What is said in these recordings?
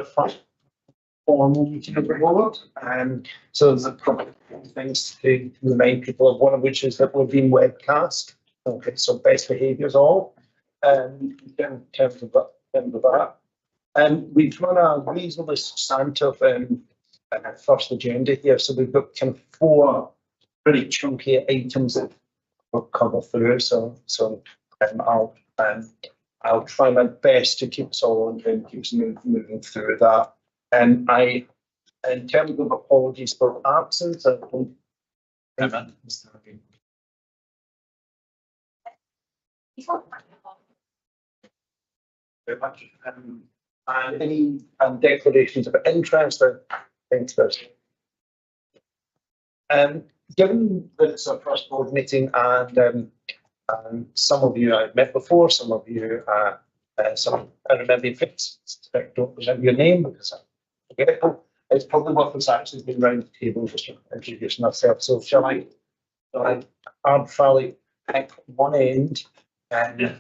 the first formal meeting of the board. So there's a couple of things to remind people of, one of which is that we're being webcast. Okay, so best behaviours all. In terms of that. We've got a reasonably substantive first agenda here. So we've got kind of 4 pretty chunky items that we'll cover through. So I'll try my best to keep us all and keep us moving through that. And in terms of apologies for absence, I don't. Very much. And any declarations of interest or interest? Given that it's our first board meeting, and some of you I've met before, some of you, some I remember if I don't remember your name because I forget it. It's probably worth us actually being around the table just introducing ourselves. So shall I arbitrarily pick one end, and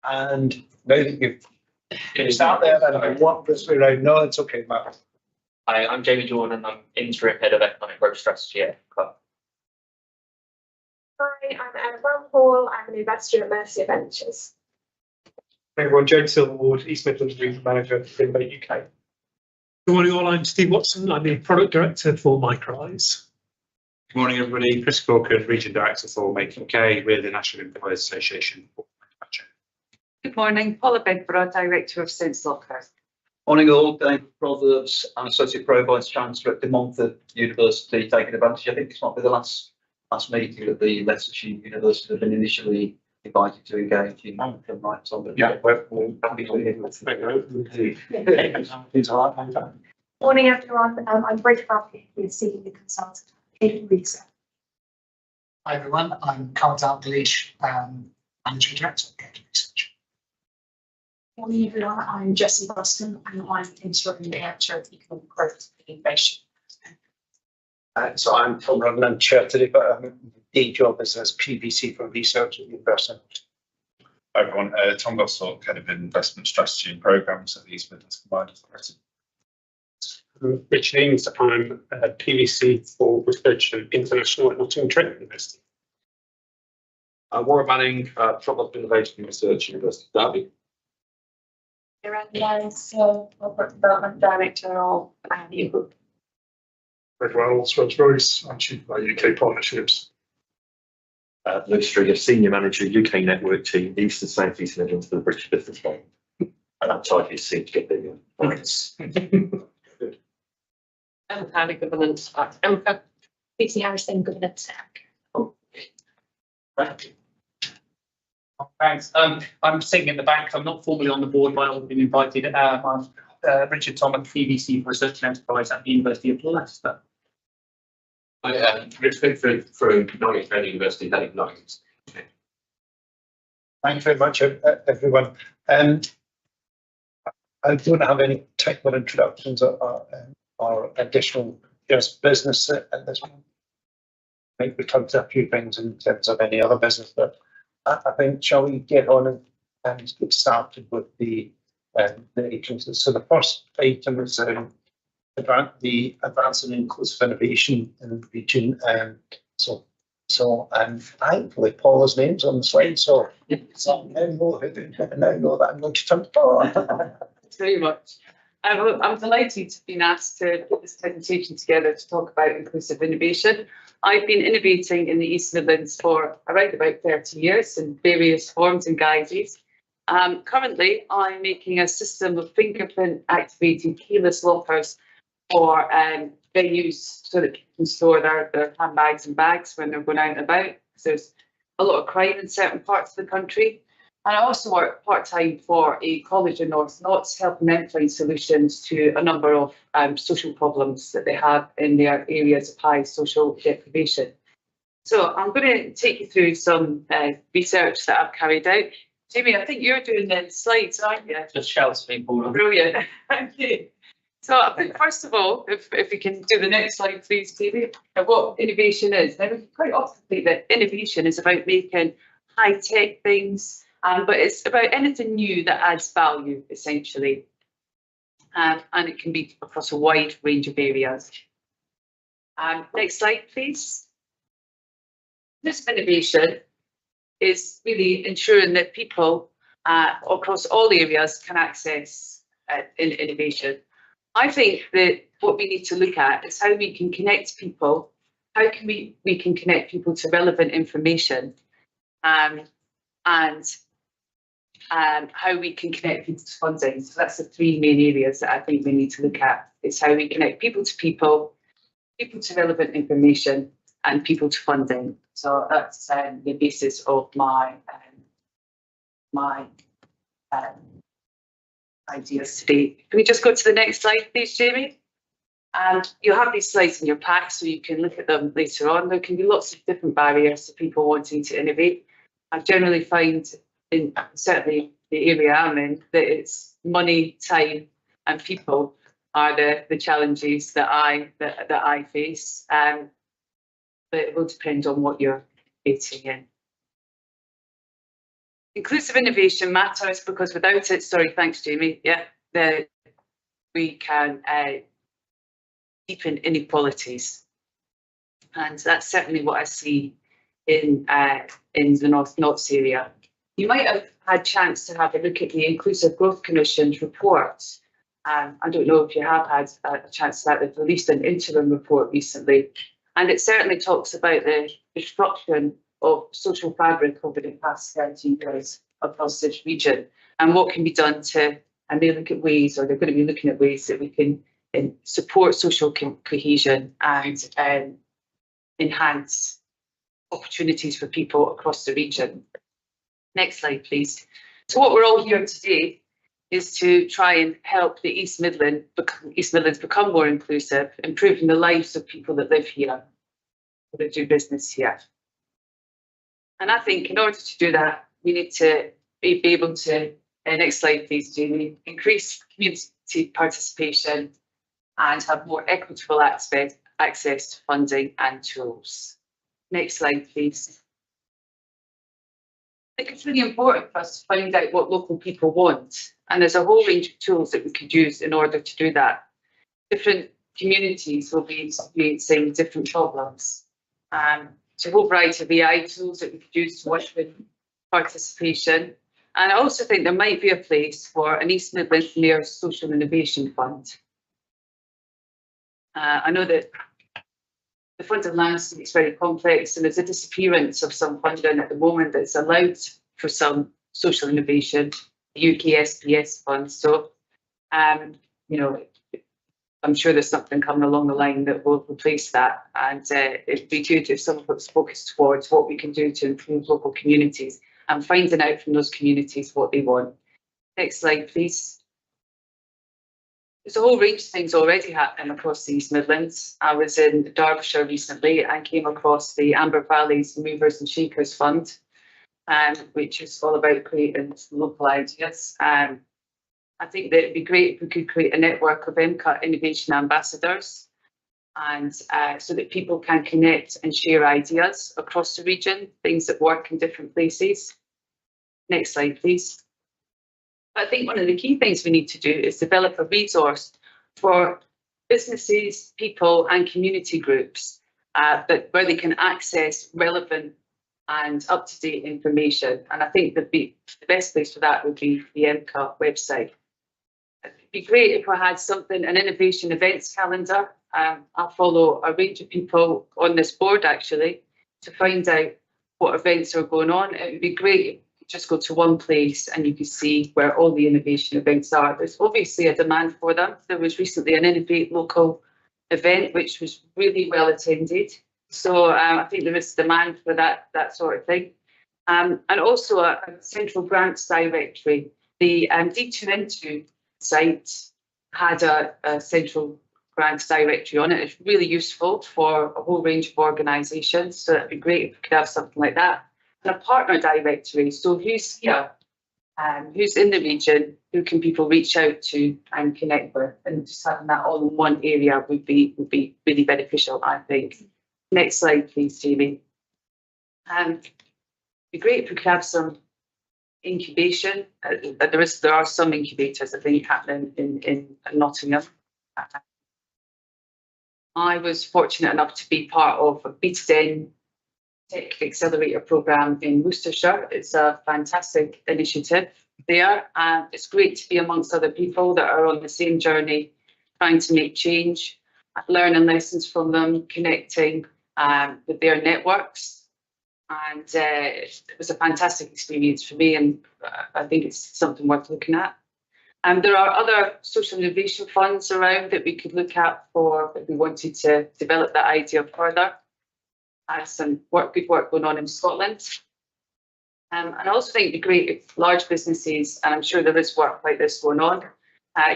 now that you've start there and I walk this way around. No, it's okay, Matt. Hi, I'm Jamie Jordan. I'm interim head of economic growth strategy at Club. Hi, I'm Emma Bramhall. I'm an investor at Mercia Ventures. Hey everyone, James Silverwood, East Midlands Regional Manager at Finbay UK. Good morning all, I'm Steve Watson. I'm the Product Director for MicroEyes. Good morning everybody, Chris Corcoran, Region Director for Make UK. We're the National Employers Association for Manufacturing. Good morning, Paula Bedborough, Director of Sense Locker. Morning all, Dave Proverbs. I'm Associate Pro Vice Chancellor at De Montfort University, taking advantage. I think this might be the last meeting that the Leicestershire University have been initially invited to engage in. Right, so Yeah, we're happy to hear with Morning everyone, I'm Bridget Bradley, Senior Consultant in Research. Hi everyone, I'm Carl Dalglish, Managing Director of Credit Research. Morning everyone, I'm Jessie Boston and I'm Interim Director of Economic Growth and Innovation. So I'm Tom Rudden, I'm chair today, but day job is as PVC for research at the university. Hi everyone, Tom Gossort, Head of Investment Strategy and Programmes at the East Midlands Combined Authority. Richard Eames, I'm PVC for Research and International at Nottingham Trent University. Warren Manning, Product Innovation Research, University of Derby. Corporate Development Director of the group. Fred Wells, Rolls-Royce, I'm Chief of UK Partnerships. Lewis Stringer, Senior Manager, UK Network Team, East and South East Midlands for the British Business Bank. And that title seems to get bigger. Thanks. MCCA Governance at MCCA. PC Harrison, Governance. Thanks. I'm sitting in the back. I'm not formally on the board, but I've been invited. I'm Richard Thomas, PVC for Research and Enterprise at the University of Leicester. I Rich Pickford from Nottingham Trent University, heading Nottingham. Thanks very much, everyone. I don't have any technical introductions or additional just business at this point. I think we covered a few things in terms of any other business, but I think shall we get on and get started with the agencies. So the first item is the advancing inclusive innovation in the region. So thankfully Paula's name's on the slide. So I now know that I'm going to turn to Paula. Thanks very much. I'm delighted to have been asked to put this presentation together to talk about inclusive innovation. I've been innovating in the East Midlands for around about 30 years in various forms and guises. Currently, I'm making a system of fingerprint activated keyless lockers for venues so that people can store their handbags and bags when they're going out and about. So there's a lot of crime in certain parts of the country. And I also work part-time for a college in North Notts, helping them find solutions to a number of social problems that they have in their areas of high social deprivation. So I'm going to take you through some research that I've carried out. Jamie, I think you're doing the slides, aren't you? Just shouts people. Brilliant. Thank you. So I think, first of all, if we can do the next slide, please, Jamie, of what innovation is. Now, we quite often think that innovation is about making high-tech things, but it's about anything new that adds value, essentially. and it can be across a wide range of areas. Next slide, please. This innovation is really ensuring that people across all areas can access innovation. I think that what we need to look at is how we can connect people, how can we can connect people to relevant information, and how we can connect people to funding. So that's the three main areas that I think we need to look at. It's how we connect people to relevant information, and people to funding. So that's the basis of my ideas today. Can we just go to the next slide, please, Jamie? And you'll have these slides in your pack, so you can look at them later on. There can be lots of different barriers to people wanting to innovate. I generally find, in certainly the area I'm in, that it's money, time, and people are the challenges that I face. But it will depend on what you're innovating in. Inclusive innovation matters because without it, sorry, thanks, Jamie. Yeah, we can deepen inequalities, and that's certainly what I see in the North area. You might have had a chance to have a look at the Inclusive Growth Commission's report. I don't know if you have had a chance to that. They've released an interim report recently, and it certainly talks about the destruction of social fabric over the past 30 years across this region and what can be done to, and they look at ways, or they're going to be looking at ways that we can support social cohesion and enhance opportunities for people across the region. Next slide, please. So what we're all here today is to try and help the East Midlands become more inclusive, improving the lives of people that live here, that do business here. And I think in order to do that, we need to be able to, next slide please, Jamie, increase community participation and have more equitable access to funding and tools. Next slide, please. I think it's really important for us to find out what local people want. And there's a whole range of tools that we could use in order to do that. Different communities will be experiencing different problems. So a whole variety of AI tools that we could use to work with participation. And I also think there might be a place for an East Midlands Mayor's Social Innovation Fund. I know that the funding landscape is very complex and there's a disappearance of some funding at the moment that's allowed for some social innovation, the UK SPS fund. So, you know, I'm sure there's something coming along the line that will replace that. And it'd be good if some of it's focused towards what we can do to improve local communities and finding out from those communities what they want. Next slide, please. There's a whole range of things already happening across the East Midlands. I was in Derbyshire recently and came across the Amber Valley's Movers and Shakers Fund, which is all about creating local ideas. I think that it'd be great if we could create a network of EMCCA innovation ambassadors, and so that people can connect and share ideas across the region, things that work in different places. Next slide, please. I think one of the key things we need to do is develop a resource for businesses, people and community groups where they can access relevant and up-to-date information. And I think that the best place for that would be the EMCCA website. It'd be great if we had something, an innovation events calendar. I follow a range of people on this board actually to find out what events are going on. It would be great if you just go to one place and you can see where all the innovation events are. There's obviously a demand for them. There was recently an Innovate Local event which was really well attended. So I think there is demand for that sort of thing. And also a central grants directory. The D2N2 site had a central grants directory on it. It's really useful for a whole range of organisations. So that'd be great if we could have something like that. And a partner directory. So who's here, who's in the region, who can people reach out to and connect with? And just having that all in one area would be really beneficial, I think. Next slide, please, Jamie. It'd be great if we could have some incubation. There are some incubators, I think, happening in Nottingham. I was fortunate enough to be part of a B2Den Tech Accelerator programme in Worcestershire. It's a fantastic initiative there, and it's great to be amongst other people that are on the same journey, trying to make change, learning lessons from them, connecting with their networks. And it was a fantastic experience for me, and I think it's something worth looking at. And there are other social innovation funds around that we could look at for if we wanted to develop that idea further. Some good work going on in Scotland. And I also think it'd be great if large businesses, and I'm sure there is work like this going on,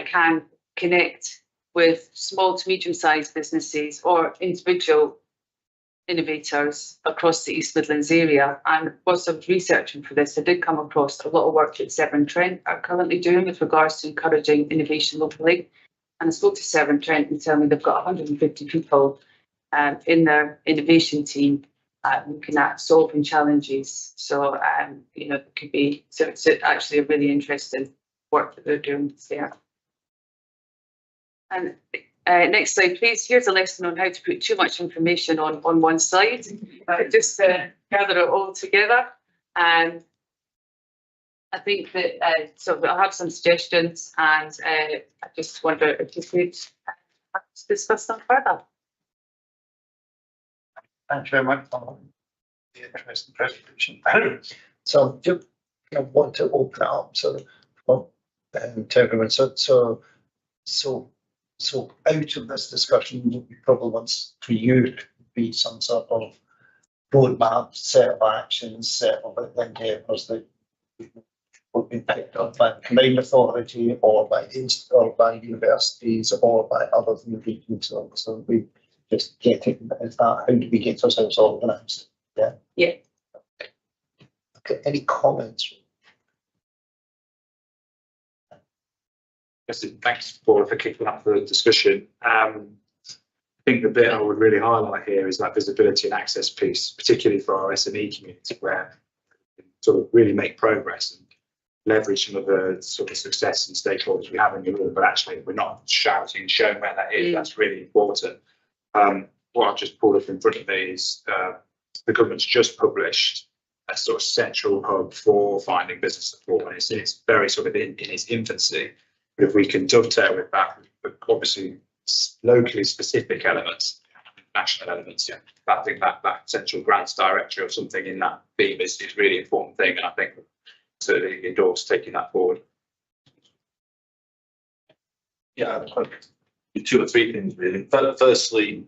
can connect with small to medium-sized businesses or individual innovators across the East Midlands area. And whilst I was researching for this, I did come across a lot of work that Severn Trent are currently doing with regards to encouraging innovation locally. And I spoke to Severn Trent and tell me they've got 150 people in their innovation team looking at solving challenges. So, it could be, so it's actually a really interesting work that they're doing there. And next slide, please. Here's a lesson on how to put too much information on one slide. Just to gather it all together. And I think that, so I'll have some suggestions, and I just wonder if you could discuss them further. Thank you very much for the interesting presentation. So do you want to open it up to everyone? So out of this discussion, we probably want for you to be some sort of roadmap, set of actions, set of endeavours that will be picked up by the combined authority or by universities or by others in the region. So we just get it as that. How do we get ourselves organised? Yeah. Yeah. Okay. Any comments? Thanks, Paul, for kicking off the discussion. I think the bit I would really highlight here is that visibility and access piece, particularly for our SME community, where we can sort of really make progress and leverage some of the sort of success and stakeholders we have in the room, but actually we're not shouting and showing where that is. That's really important. What I've just pulled up in front of me is the government's just published a sort of central hub for finding business support, and it's very sort of in its infancy. But if we can dovetail with that, with obviously locally specific elements, national elements, I think that central grants director or something in that theme is a really important thing, and I think certainly endorse taking that forward. Yeah, two or three things really. Firstly,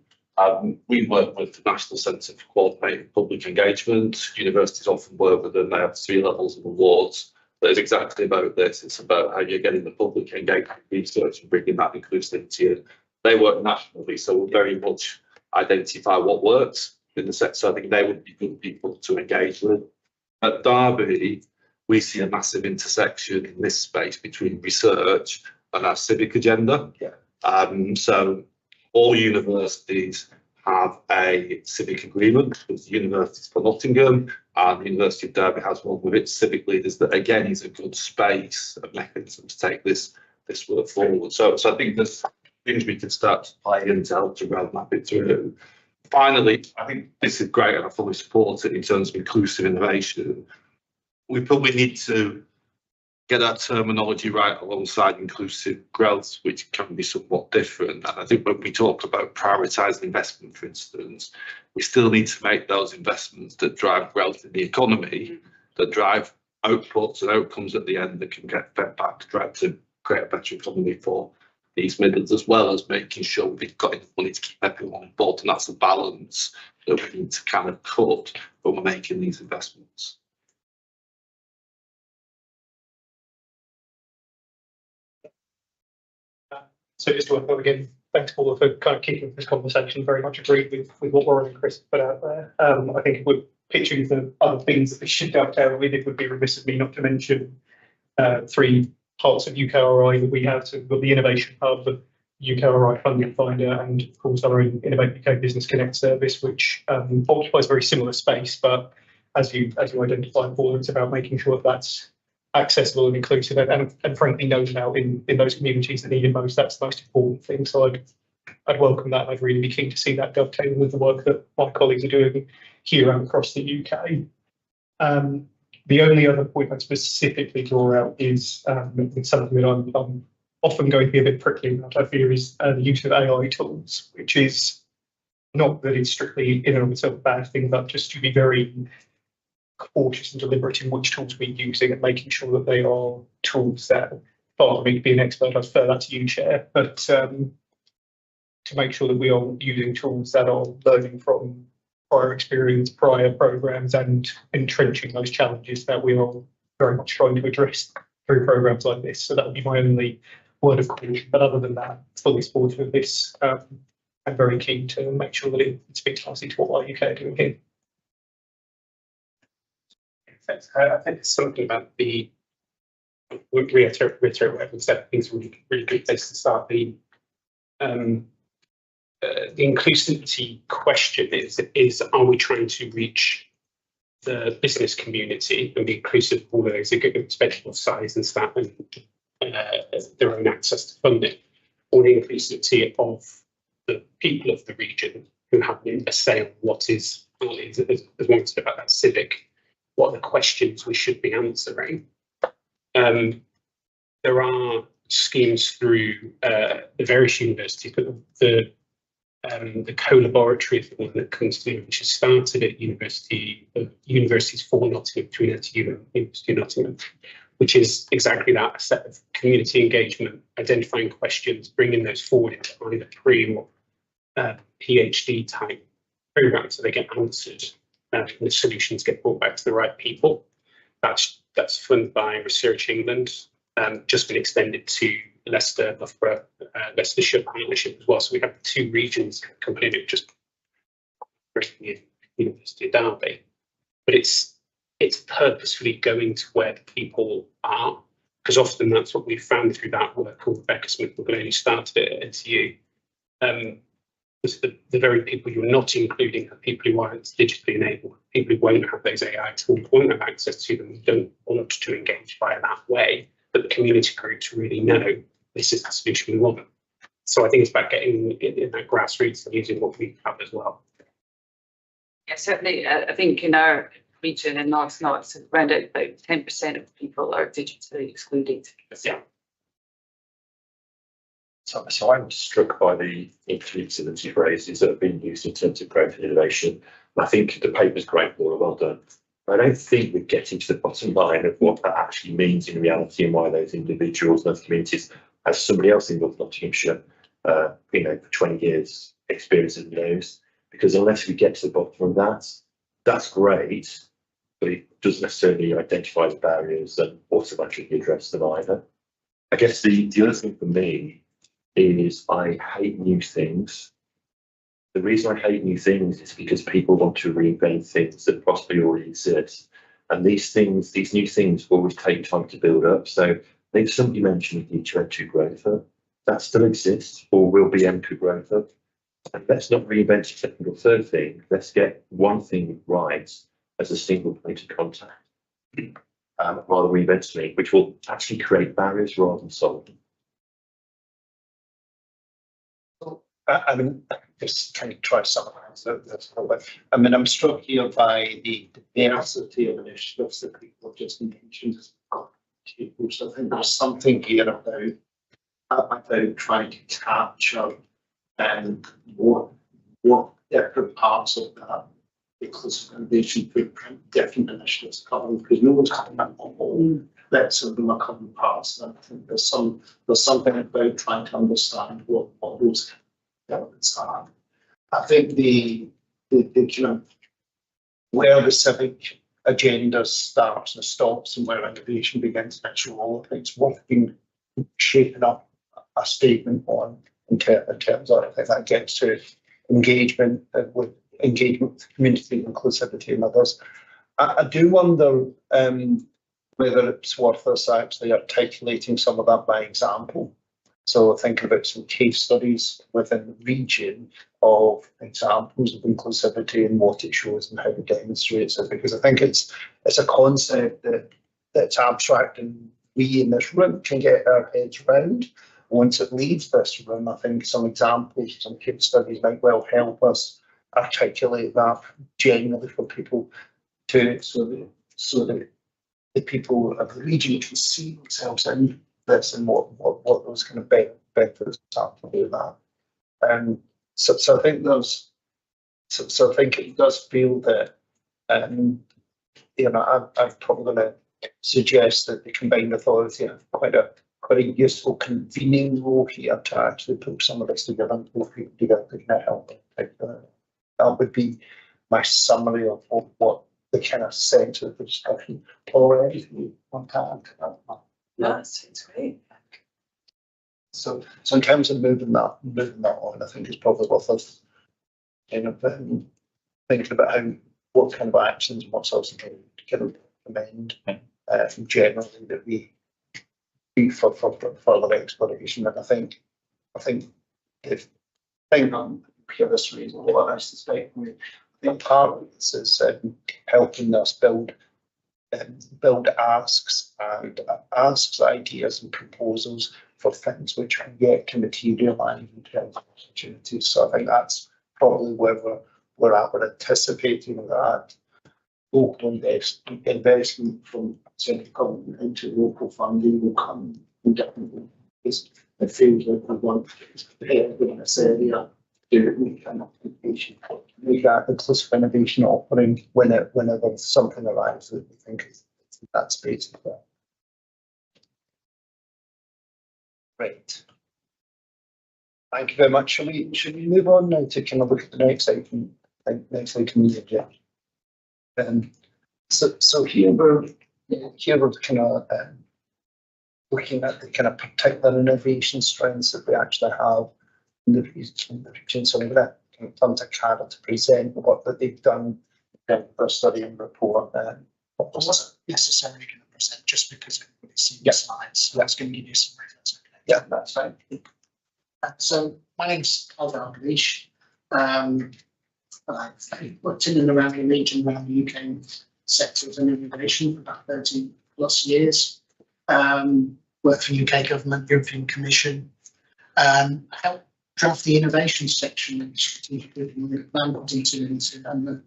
we work with the National Centre for Coordinated Public Engagement. Universities often work with them. They have 3 levels of awards. But it's exactly about this. It's about how you're getting the public engagement research and bringing that inclusivity in. They work nationally, so we'll very much identify what works in the sector. So I think they would be good people to engage with. At Derby, we see a massive intersection in this space between research and our civic agenda. So all universities have a civic agreement with the Universities for Nottingham, and the University of Derby has one with its civic leaders that again is a good space, a mechanism to take this work forward. So I think there's things we could start to play in to help to roadmap it through. Finally, I think this is great and I fully support it in terms of inclusive innovation. We probably need to get our terminology right alongside inclusive growth, which can be somewhat different. And I think when we talk about prioritising investment, for instance, we still need to make those investments that drive growth in the economy, that drive outputs and outcomes at the end that can get fed back to drive to create a better economy for the East Midlands, as well as making sure we've got enough money to keep everyone on board. And that's a balance that we need to kind of cut when we're making these investments. So just to echo again, thanks Paul for kind of kicking this conversation. Very much agreed with what Warren and Chris put out there. I think if we're picturing the other things that we should dovetail with, it would be remiss of me not to mention 3 parts of UKRI that we have. So we've got the Innovation Hub, the UKRI Funding Finder, and of course our own Innovate UK Business Connect service, which occupies a very similar space. But as you identified, Paul, it's about making sure that's accessible and inclusive and frankly known about in those communities that need it most. That's the most important thing. So I'd welcome that. I'd really be keen to see that dovetail with the work that my colleagues are doing here and across the UK. The only other point I'd specifically draw out is something that I'm often going to be a bit prickly about, I fear, is the use of AI tools, which is not that it's strictly in and of itself a bad thing, but just to be very cautious and deliberate in which tools we're using and making sure that they are tools that, for me to be an expert, I'd refer that to you, Chair, but to make sure that we are using tools that are learning from prior experience, prior programs, and entrenching those challenges that we are very much trying to address through programs like this. So that would be my only word of caution. But other than that, fully supportive of this. I'm very keen to make sure that it speaks nicely to what UK are doing here. I think it's something about the reiterate what everyone said. I think it's a really good place to start. The inclusivity question is are we trying to reach the business community and be inclusive of all of those irrespective of size and staff and their own access to funding, or the inclusivity of the people of the region who have a say on what is, as one said about that civic, what are the questions we should be answering. There are schemes through the various universities, but the co-laboratory is the one that comes through, which has started at Universities for Nottingham, between NTU and University of Nottingham, which is exactly that, a set of community engagement, identifying questions, bringing those forward into either pre or PhD type programs so they get answered and the solutions get brought back to the right people. That's funded by Research England, just been extended to Leicester, Loughborough, Leicestershire partnership as well. So we have two regions coming in, just the University of Derby. But it's purposefully going to where the people are, because often that's what we found through that work called Rebecca Smith, who only started it at NTU. The very people you're not including are people who aren't digitally enabled, people who won't have those AI tools, won't have access to them, don't want to engage via that way, but the community groups really know this is the solution we want. So I think it's about getting in that grassroots and using what we have as well. Yeah, certainly. I think in our region in North North, around about 10% of people are digitally excluded. Yeah. So I'm struck by the inclusivity phrases that have been used in terms of growth and innovation. I think the paper's great, Laura, well done. I don't think we're getting to the bottom line of what that actually means in reality and why those individuals and those communities, as somebody else in North Nottinghamshire, for 20 years experience of those. Because unless we get to the bottom of that, that's great, but it doesn't necessarily identify the barriers and automatically address them either. I guess the other thing for me is I hate new things. The reason I hate new things is because people want to reinvent things that possibly already exist. And these new things always take time to build up. So I think somebody mentioned the M2 growth hub. That still exists or will be M2 growth hub. And let's not reinvent a second or third thing. Let's get one thing right as a single point of contact, rather than reinvent something, which will actually create barriers rather than solve them. I mean, just trying to try something else. I mean, I'm struck here by the diversity of initiatives that people have just mentioned. So I think there's something here about trying to capture what different parts of that inclusive innovation footprint, different initiatives coming, because no one's coming up on all. Lots of them are coming past. And I think there's something about trying to understand what those elements are. I think the where the civic agenda starts and stops and where innovation begins to actual role, I think it's worth being shaping up a statement on in terms of, I think that gets to engagement with community inclusivity and others. I do wonder whether it's worth us actually articulating some of that by example. So thinking about some case studies within the region of examples of inclusivity and what it shows and how it demonstrates it, because I think it's a concept that that's abstract and we in this room can get our heads around. Once it leaves this room, I think some examples, some case studies might well help us articulate that generally for people to, so that the people of the region can see themselves in this and what those kind of benefits are to do that. So I think there's, so I think it does feel that, you know, I'm probably going to suggest that the combined authority have quite a useful convening role here to actually put some of this together and pull people together to kind of help. That would be my summary of what the kind of sense of the discussion already on time. That sounds great. So in terms of moving that on, I think it's probably worth us kind of thinking about what kind of actions and what sorts of things to kind of recommend generally that we do for further exploration. And I think the thing on here this reason, what I suspect I think part of this is helping us build asks, ideas and proposals for things which are yet to materialise in terms of opportunities. So I think that's probably where we're at. We're anticipating that local investment from central government into local funding will come in different ways. It feels like we want to help in this area to make an application, make that inclusive innovation offering whenever something arrives that we think is in that space. Right. Thank you very much. Should we move on now to kind of look at the next item? Next item on the agenda. So here we're kind of looking at the kind of particular innovation strengths that we actually have in the region. So I'm going to kind of turn to Cara to present the work that they've done in their study and report. I wasn't necessarily going to present just because everybody's seen the slides. So I was going to give you some reference. Okay. Yeah, that's fine. So my name's Carl Dalglish. I've worked in and around the region, around the UK sectors and innovation for about 30 plus years. Worked for UK government, European Commission, helped draft the innovation section of the strategic economic plan put into and the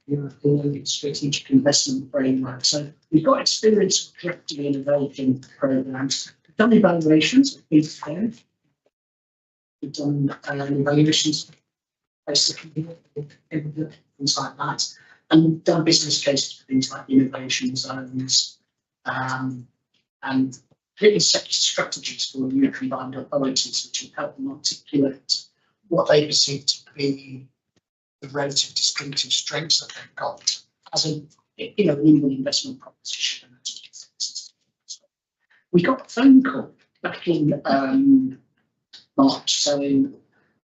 European strategic investment framework. So we've got experience of drafting innovation programs. We've done evaluations of big fair. We've done evaluations basically things like that, and done business cases for things like innovation zones, and written sector strategies for new combined authorities, which have helped them articulate what they perceive to be the relative distinctive strengths that they've got as a legal investment proposition. We got a phone call back in March saying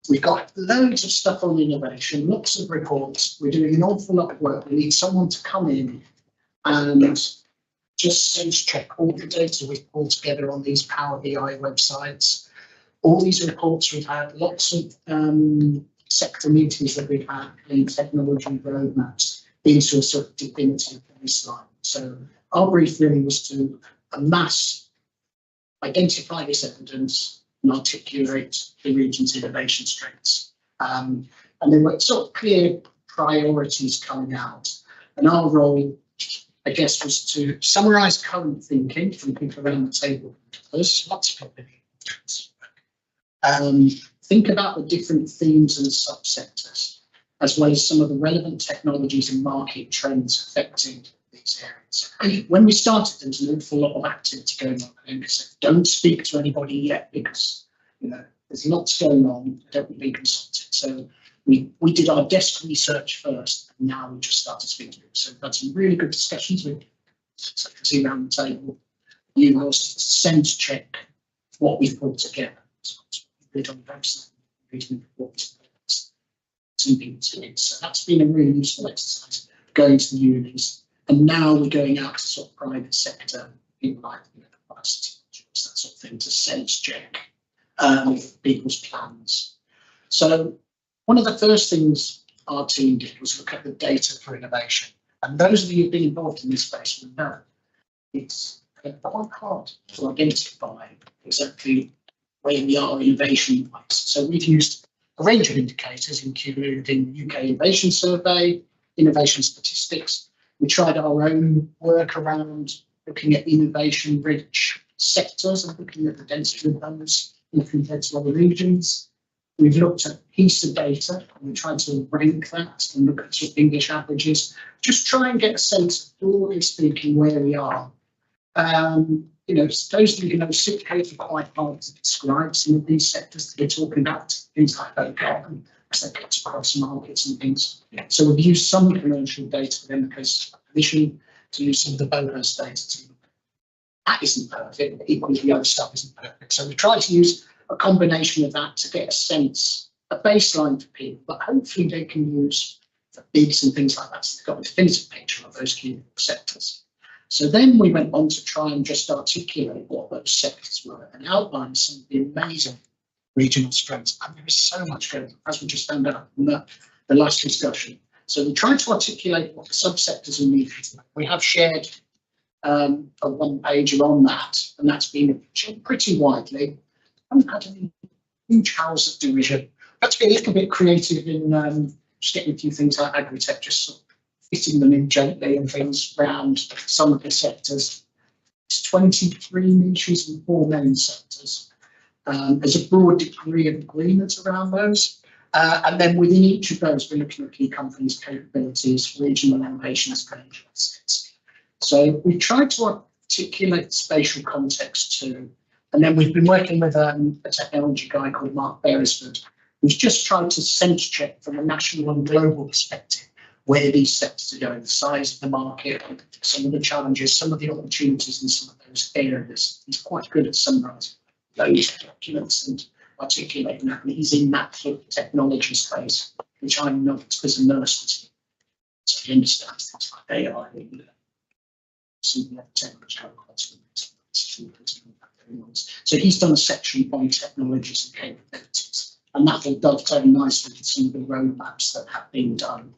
we've got loads of stuff on innovation, lots of reports. We're doing an awful lot of work. We need someone to come in and just sense check all the data we've pulled together on these Power BI websites. All these reports we've had, lots of sector meetings that we've had in technology roadmaps into a sort of definitive baseline. So our brief really was to amass, identify this evidence, and articulate the region's innovation strengths. And there were sort of clear priorities coming out. And our role, I guess, was to summarise current thinking from people around the table. There's lots of people think about the different themes and subsectors, as well as some of the relevant technologies and market trends affecting these areas. And when we started, there was an awful lot of activity going on. And we said, don't speak to anybody yet because there's lots going on. Don't be consulted. So we did our desk research first, and now we just started speaking to them. So we've had some really good discussions with secretary around the table. You will sense check what we've put together. So read on the website, reading reports. So that's been a really useful exercise going to the unis. And now we're going out to sort of private sector, people like university, that sort of thing, to sense check people's plans. So one of the first things our team did was look at the data for innovation. And those of you who've been involved in this space will know it's quite hard to identify exactly where we are innovation-wise. So we've used a range of indicators, including UK Innovation Survey, innovation statistics. We tried our own work around looking at innovation-rich sectors and looking at the density of those compared to other regions. We've looked at PISA data and we tried to rank that and look at sort of English averages, just try and get a sense of, broadly speaking, where we are. You know, those of you who know CIPCA are quite hard to describe some of these sectors that we're talking about, things like carbon, as they get across markets and things. So we've used some commercial data within the case of permission to use some of the bonus data to look. That isn't perfect, but equally the other stuff isn't perfect. So we try to use a combination of that to get a sense, a baseline for people, but hopefully they can use for bids and things like that. So they've got a definitive picture of those key sectors. So then we went on to try and just articulate what those sectors were and outline some of the amazing regional strengths. And there is so much going on, as we just found out from the last discussion. So we tried to articulate what the subsectors are needed. We have shared a one pager on that, and that's been pretty widely. I haven't had any huge hours of division. Had to be a little bit creative in just getting a few things like agri-tech, just sort of fitting them in gently and things around some of the sectors. It's 23 niches and 4 main sectors. There's a broad degree of agreement around those. And then within each of those, we're looking at key companies' capabilities, regional innovation strategies. So we tried to articulate spatial context too. And then we've been working with a technology guy called Mark Beresford, who's just tried to sense check from a national and global perspective where these sectors are going, the size of the market, some of the challenges, some of the opportunities in some of those areas. He's quite good at summarising those documents and articulating that. And he's in that sort of technology space, which I'm not as a nurse. So he understands things like AI and some of the technology. So he's done a section on technologies and capabilities, and that will dovetail nicely with some of the roadmaps that have been done.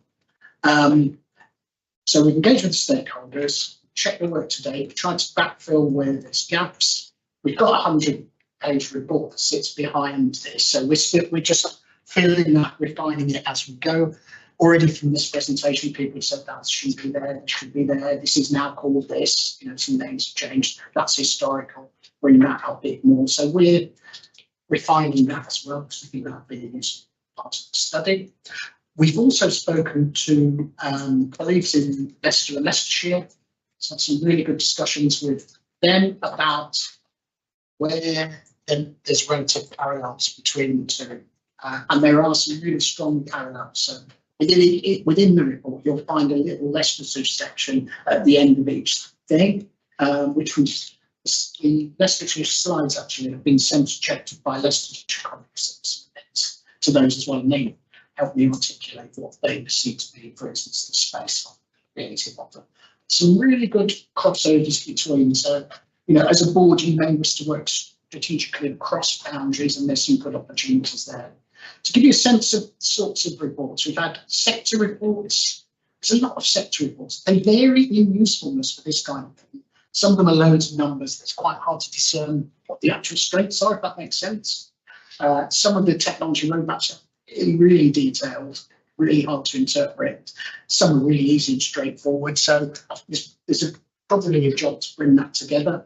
So we've engaged with the stakeholders, checked the work today, we've tried to backfill where there's gaps. We've got a 100-page report that sits behind this, so we're just filling that, refining it as we go. Already from this presentation, people have said that should be there, it should be there. This is now called this, you know, some names have changed. That's historical, bring that up a bit more. So we're refining that as well, because we think that'll be a useful part of the study. We've also spoken to colleagues in Leicester and Leicestershire. So some really good discussions with them about where there's relative parallels between the two. And there are some really strong parallels. So within the report, you'll find a little Leicestershire section at the end of each thing, which was the Leicestershire slides actually have been sense checked by Leicestershire colleagues to those as well. And they help me articulate what they perceive to be, for instance, the space of creative offer. Some really good crossovers between. So, you know, as a board, you may wish to work strategically across boundaries, and there's some good opportunities there. To give you a sense of sorts of reports, we've had sector reports. There's a lot of sector reports. They vary in usefulness for this kind of thing. Some of them are loads of numbers. It's quite hard to discern what the actual strengths are, if that makes sense. Some of the technology roadmaps are really detailed, really hard to interpret. Some are really easy and straightforward. So there's probably a job to bring that together.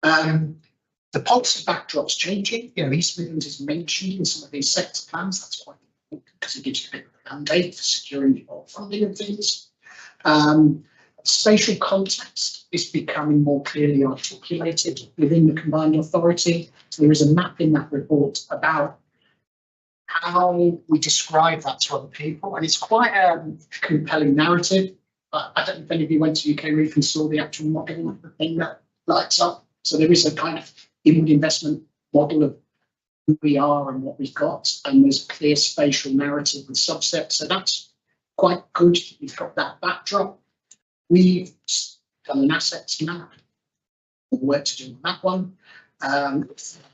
The policy backdrop's changing. You know, East Midlands is mentioned in some of these sector plans. That's quite important because it gives you a bit of a mandate for securing funding of things. Spatial context is becoming more clearly articulated within the combined authority. So there is a map in that report about how we describe that to other people, and it's quite a compelling narrative. I don't know if any of you went to UK Reef and saw the actual model of the thing that lights up. So there is a kind of inward investment model of who we are and what we've got, and there's a clear spatial narrative with subsets. So that's quite good. We've got that backdrop. We've done an assets map, work to do on that one.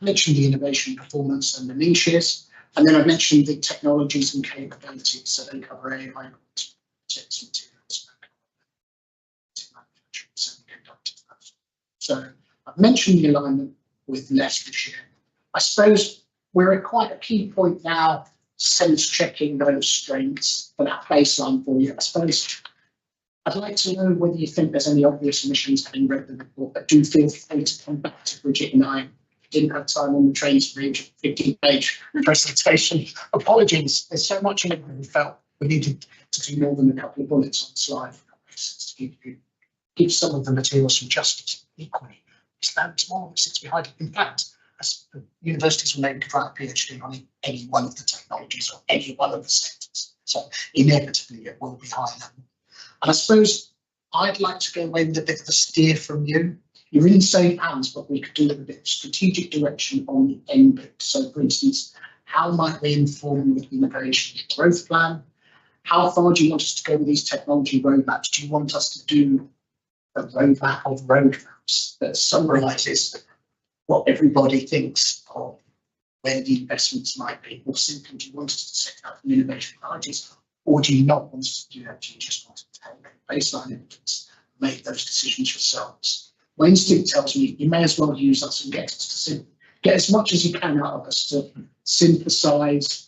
Mentioned the innovation performance and the niches. And then I mentioned the technologies and capabilities. So they cover AI, robotics, materials, manufacturing, semiconductors, So I've mentioned the alignment with Leicestershire. I suppose we're at quite a key point now, sense checking those strengths for that baseline for you. I suppose I'd like to know whether you think there's any obvious omissions having read the report, but do feel free to come back to Bridget and I. Didn't have time on the train to read a 15-page presentation. Apologies, there's so much in it that we felt we needed to do more than a couple of bullets on the slide to give some of the materials some justice. Equally, it's loads more that sits behind it. In fact, universities will maybe write a PhD on any one of the technologies or any one of the sectors. So inevitably it will be high level. And I suppose I'd like to go away with a bit of a steer from you. You're in safe hands, but we could do a bit of strategic direction on the end bit. So for instance, how might we inform the innovation growth plan? How far do you want us to go with these technology roadmaps? Do you want us to do a roadmap of roadmaps that summarises what everybody thinks of where the investments might be? Or simply, do you want us to set up an innovation priorities? Or do you not want us to do that? Do you just want to take baseline evidence, make those decisions yourselves? My instinct tells me you may as well use us and get us to get as much as you can out of us to synthesize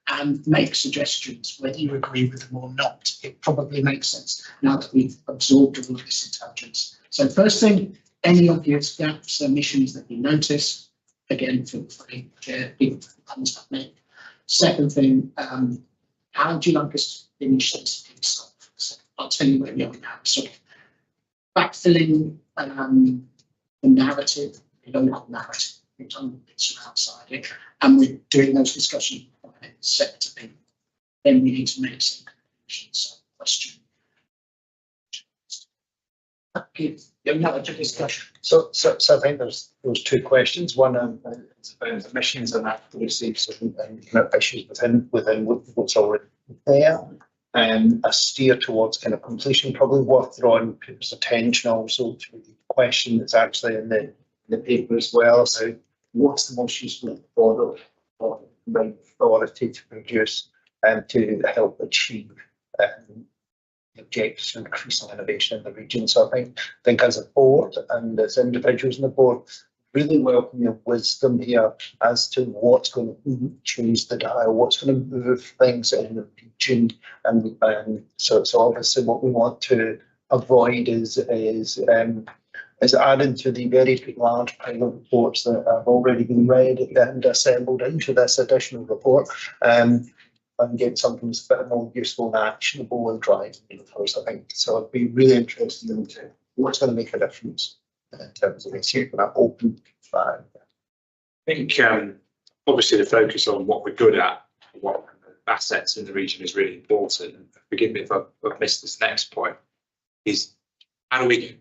and make suggestions, whether you agree with them or not. It probably makes sense now that we've absorbed all of this intelligence. So first thing, any obvious gaps, omissions that you notice, again, feel free to share people contact me. Second thing, how do you like us to finish this piece off? So I'll tell you where we are now. So backfilling the narrative, the local narrative, we've done the bits outside it, and we're doing those discussions on a sector thing. Then we need to make some conclusions. So question. Okay, another discussion. So I think there's those two questions. One, it's about emissions and accuracies and issues within what's already there. A steer towards kind of completion, probably worth drawing people's attention also to the question that's actually in the paper as well. So what's the most useful product or authority to produce and to help achieve the objectives of increasing innovation in the region? So I think as a board and as individuals in the board, really welcome your wisdom here as to what's going to change the dial, what's going to move things in the region, and so obviously what we want to avoid is adding to the very large pile of reports that have already been read and assembled into this additional report, and get something that's a bit more useful and actionable and driving for us, I think. So I'd be really interested in what's going to make a difference in terms of keeping that open. I think obviously the focus on what we're good at, what assets in the region is really important. Forgive me if I've missed this next point, is how do we,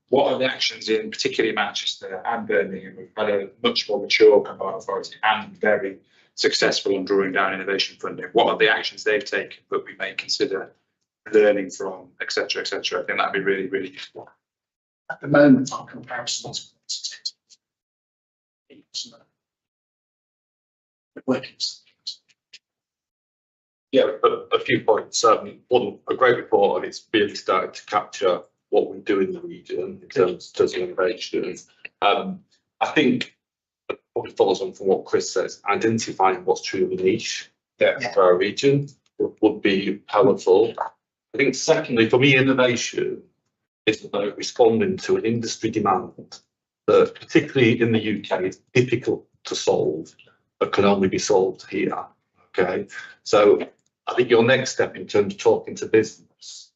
what are the actions in particularly Manchester and Birmingham? We've had a much more mature combined authority and very successful on drawing down innovation funding. What are the actions they've taken that we may consider learning from, etc., etc.? I think that'd be really, really useful. At the moment, our comparisons Yeah, a few points. One, a great report, and it's really started to capture what we do in the region in terms of innovation. I think it probably follows on from what Chris says. Identifying what's truly niche for our region would be powerful. I think secondly, for me, innovation is about responding to an industry demand that, particularly in the UK, is difficult to solve, but can only be solved here. Okay, so I think your next step in terms of talking to business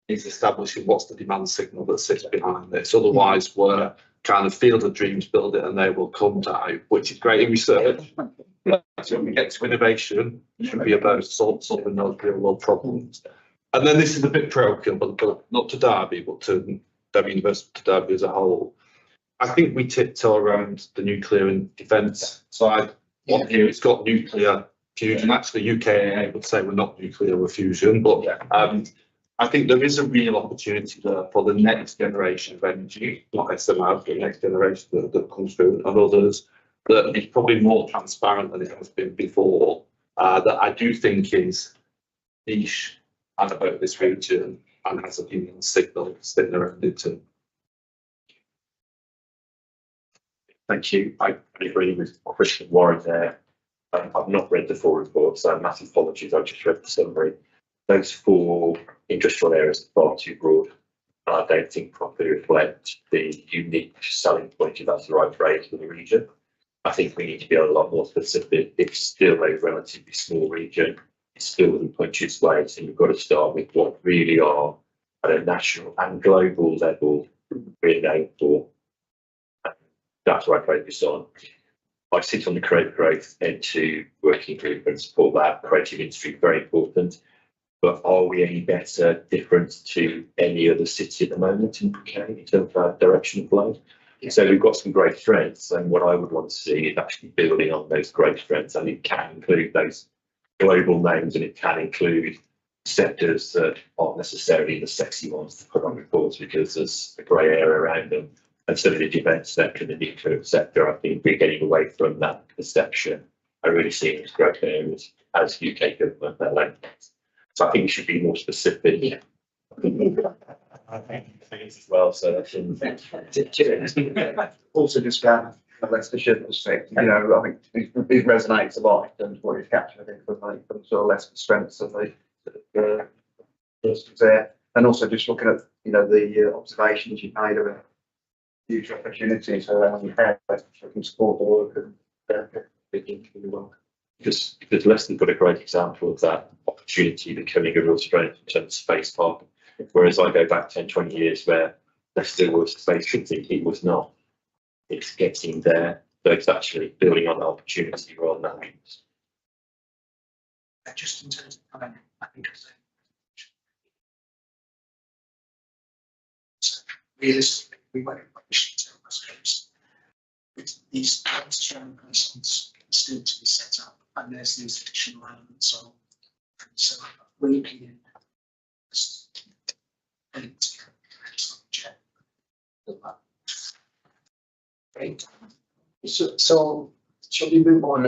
is establishing what's the demand signal that sits behind this. Otherwise, we're kind of field of dreams, build it and they will come down, which is great in research. So when we get to innovation, it should be about solving those real world problems. And then this is a bit parochial, but not to Derby, but to Derby University, to Derby as a whole. I think we tiptoe around the nuclear and defence side. One here, it's got nuclear fusion. Actually, UKAA would say we're not nuclear, we're fusion. But I think there is a real opportunity there for the next generation of energy, not SMR, but the next generation that comes through, and others that is probably more transparent than it has been before. That I do think is niche and about this region and has a human signal sitting around it too. Thank you. I agree with Christian Warren there. I've not read the full report, so massive apologies. I just read the summary. Those 4 industrial areas are far too broad. And I don't think properly reflect the unique selling point, if that's the right phrase, for the region. I think we need to be a lot more specific. It's still a relatively small region. It's still in punches ways, and you've got to start with what really are at a national and global level we're known for. That's what I focus on. I sit on the Creative Growth N2 working group and support that. Creative industry, very important. But are we any better, different to any other city at the moment in UK in terms of our direction of flow? Yeah. So we've got some great strengths, and what I would want to see is actually building on those great strengths, and it can include those global names, and it can include sectors that aren't necessarily the sexy ones to put on reports because there's a grey area around them. And certainly the defence sector and the nuclear sector, I think we're getting away from that perception. I really see it as growth areas as UK government level. So I think we should be more specific. Yeah. I think as well. So that's also just from a Leicestershire perspective, you know, I think it resonates a lot in terms of what you've captured. I think from sort of Leicester strengths and the persons there, and also just looking at the observations you've made about future opportunities around how Leicestershire can support the work and really well. Because Leicester's got a great example of that opportunity becoming a real strength in terms of space park. Whereas I go back 10, 20 years where Leicester was basically thinking it was not. It's getting there, but it's actually building on the opportunity rather than things. Just in terms of planning, I think realistically, we won't publish until West Coast. These surrounding persons still to be set up, and there's these additional elements of. So we're looking in. Right. So shall we move on?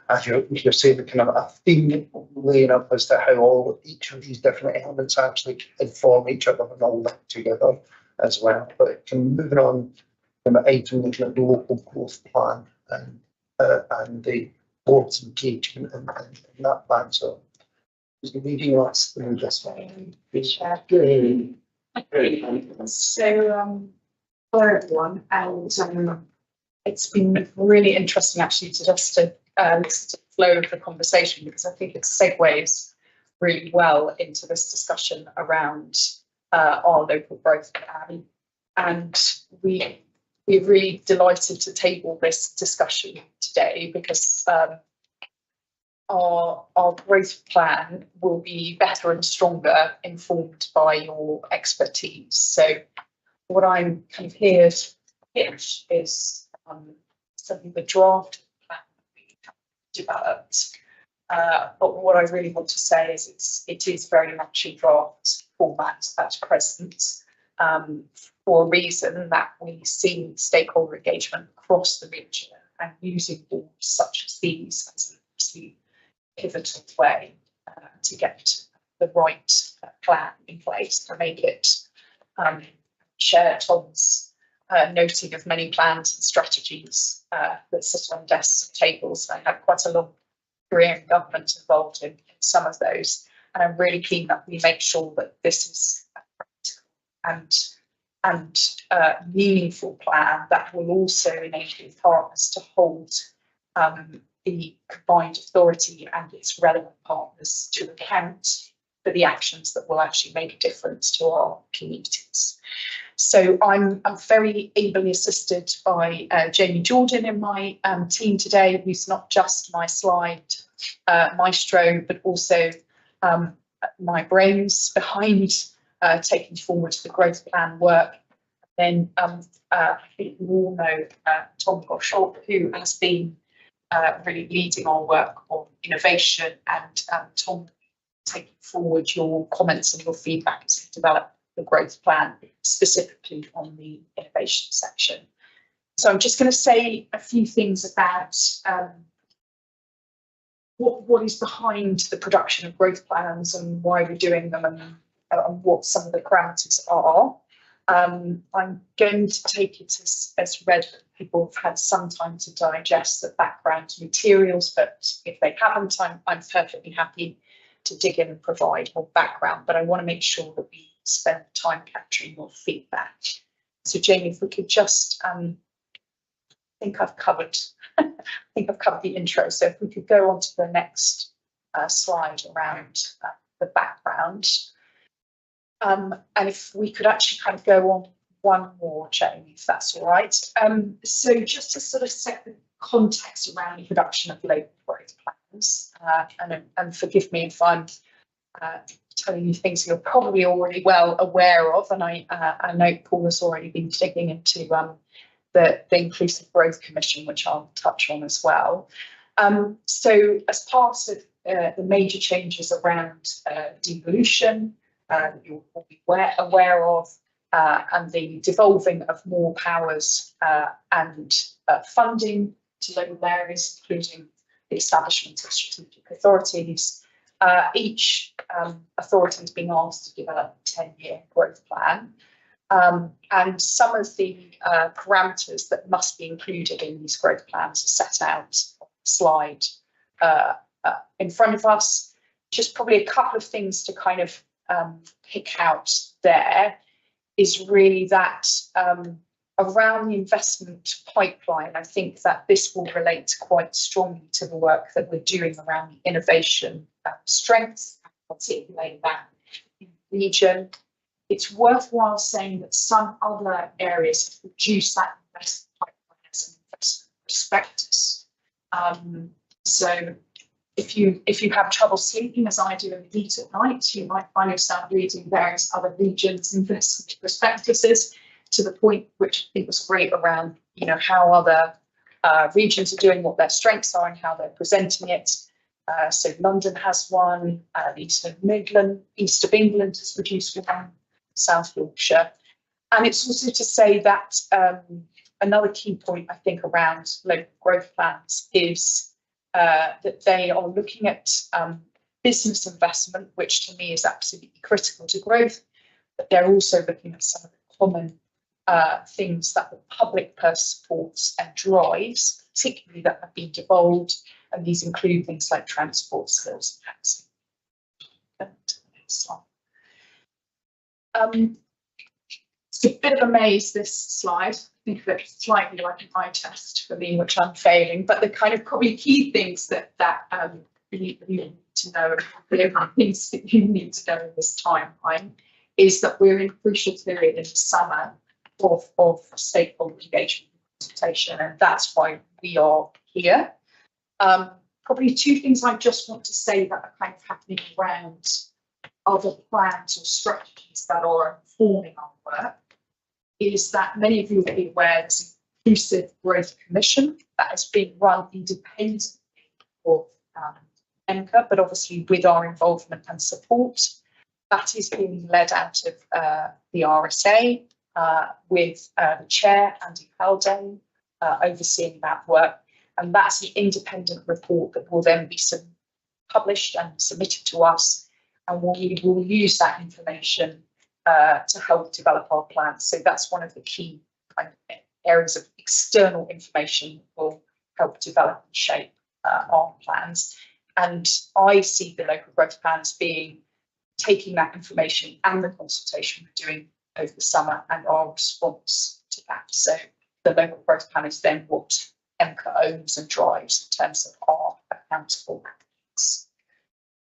As you're saying, the kind of a theme laying up as to how each of these different elements actually inform each other and all that together as well. But moving on, item looking at the local growth plan and the board's engagement in that plan. So is the meeting last through this one? So hello everyone, and it's been really interesting actually to listen to the flow of the conversation, because I think it segues really well into this discussion around our local growth plan, and we're really delighted to table this discussion today because our growth plan will be better and stronger informed by your expertise. So what I'm kind of here to pitch is something the draft plan we developed. But what I really want to say is it is very much in draft format at present, for a reason that we see stakeholder engagement across the region, and using tools such as these as an absolute pivotal way to get the right plan in place to make it share Tom's noting of many plans and strategies that sit on desks and tables. I had quite a long career in government involved in some of those, and I'm really keen that we make sure that this is a practical and meaningful plan that will also enable partners to hold the combined authority and its relevant partners to account for the actions that will actually make a difference to our communities. So I'm very ably assisted by Jamie Jordan in my team today, who's not just my slide maestro, but also my brains behind taking forward the growth plan work. Then I think we all know Tom Goshawk, who has been really leading our work on innovation, and Tom taking forward your comments and your feedback as we develop the growth plan, specifically on the innovation section. So I'm just going to say a few things about what is behind the production of growth plans and why we're doing them, and what some of the parameters are. I'm going to take it as read that people have had some time to digest the background materials, but if they haven't, I'm perfectly happy to dig in and provide more background, but I want to make sure that we spend time capturing your feedback. So Jamie, if we could just, I think I've covered the intro. So if we could go on to the next slide around the background. And if we could actually kind of go on one more, Jamie, if that's all right. So just to sort of set the context around the production of local growth plans, and forgive me if I'm telling you things you're probably already well aware of, and I know Paul has already been digging into the Inclusive Growth Commission, which I'll touch on as well. So as part of the major changes around devolution, you're probably aware of, and the devolving of more powers and funding to local areas, including the establishment of strategic authorities. Each authority is being asked to develop a 10-year growth plan. And some of the parameters that must be included in these growth plans are set out on the slide in front of us. Just probably a couple of things to kind of pick out there is really that around the investment pipeline, I think that this will relate quite strongly to the work that we're doing around the innovation strengths, particularly that in the region. It's worthwhile saying that some other areas have reduced that investment pipeline as an investment prospectus. So if you have trouble sleeping, as I do in the heat at night, you might find yourself reading various other regions' investment prospectuses, to the point which I think was great around, how other regions are doing, what their strengths are, and how they're presenting it. So London has one, the East of England has produced one, South Yorkshire. And it's also to say that another key point, I think, around local growth plans is that they are looking at business investment, which to me is absolutely critical to growth, but they're also looking at some of the common things that the public purse supports and drives, particularly that have been devolved, and these include things like transport, skills, and housing. It's a bit of a maze, this slide. I think of it slightly like an eye test for me, which I'm failing, but the kind of probably key things that you need to know, the things that you need to know in this timeline, is that we're in a crucial period in the summer of stakeholder engagement and consultation, and that's why we are here. Probably two things I just want to say that are kind of happening around other plans or strategies that are informing our work is that many of you will be aware there's an Inclusive Growth Commission that has been run independently of EMCCA, but obviously with our involvement and support. That is being led out of the RSA with the chair, Andy Haldane, overseeing that work. And that's the independent report that will then be published and submitted to us. And we will use that information to help develop our plans. So that's one of the key kind of areas of external information that will help develop and shape our plans. And I see the local growth plans being taking that information and the consultation we're doing over the summer and our response to that. So the local growth plan is then what EMCCA owns and drives in terms of our accountable actions.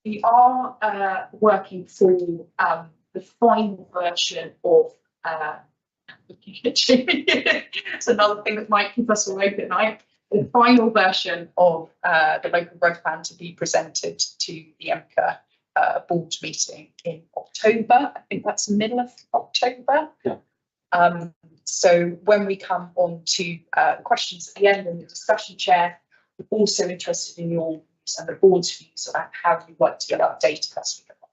We are working for the final version of it's another thing that might keep us awake at night. The final version of the local growth plan to be presented to the EMCCA board meeting in October. I think that's the middle of October. Yeah. So when we come on to questions at the end and the discussion, Chair, we're also interested in your views and the board's views about how you'd like to get updated as we go on.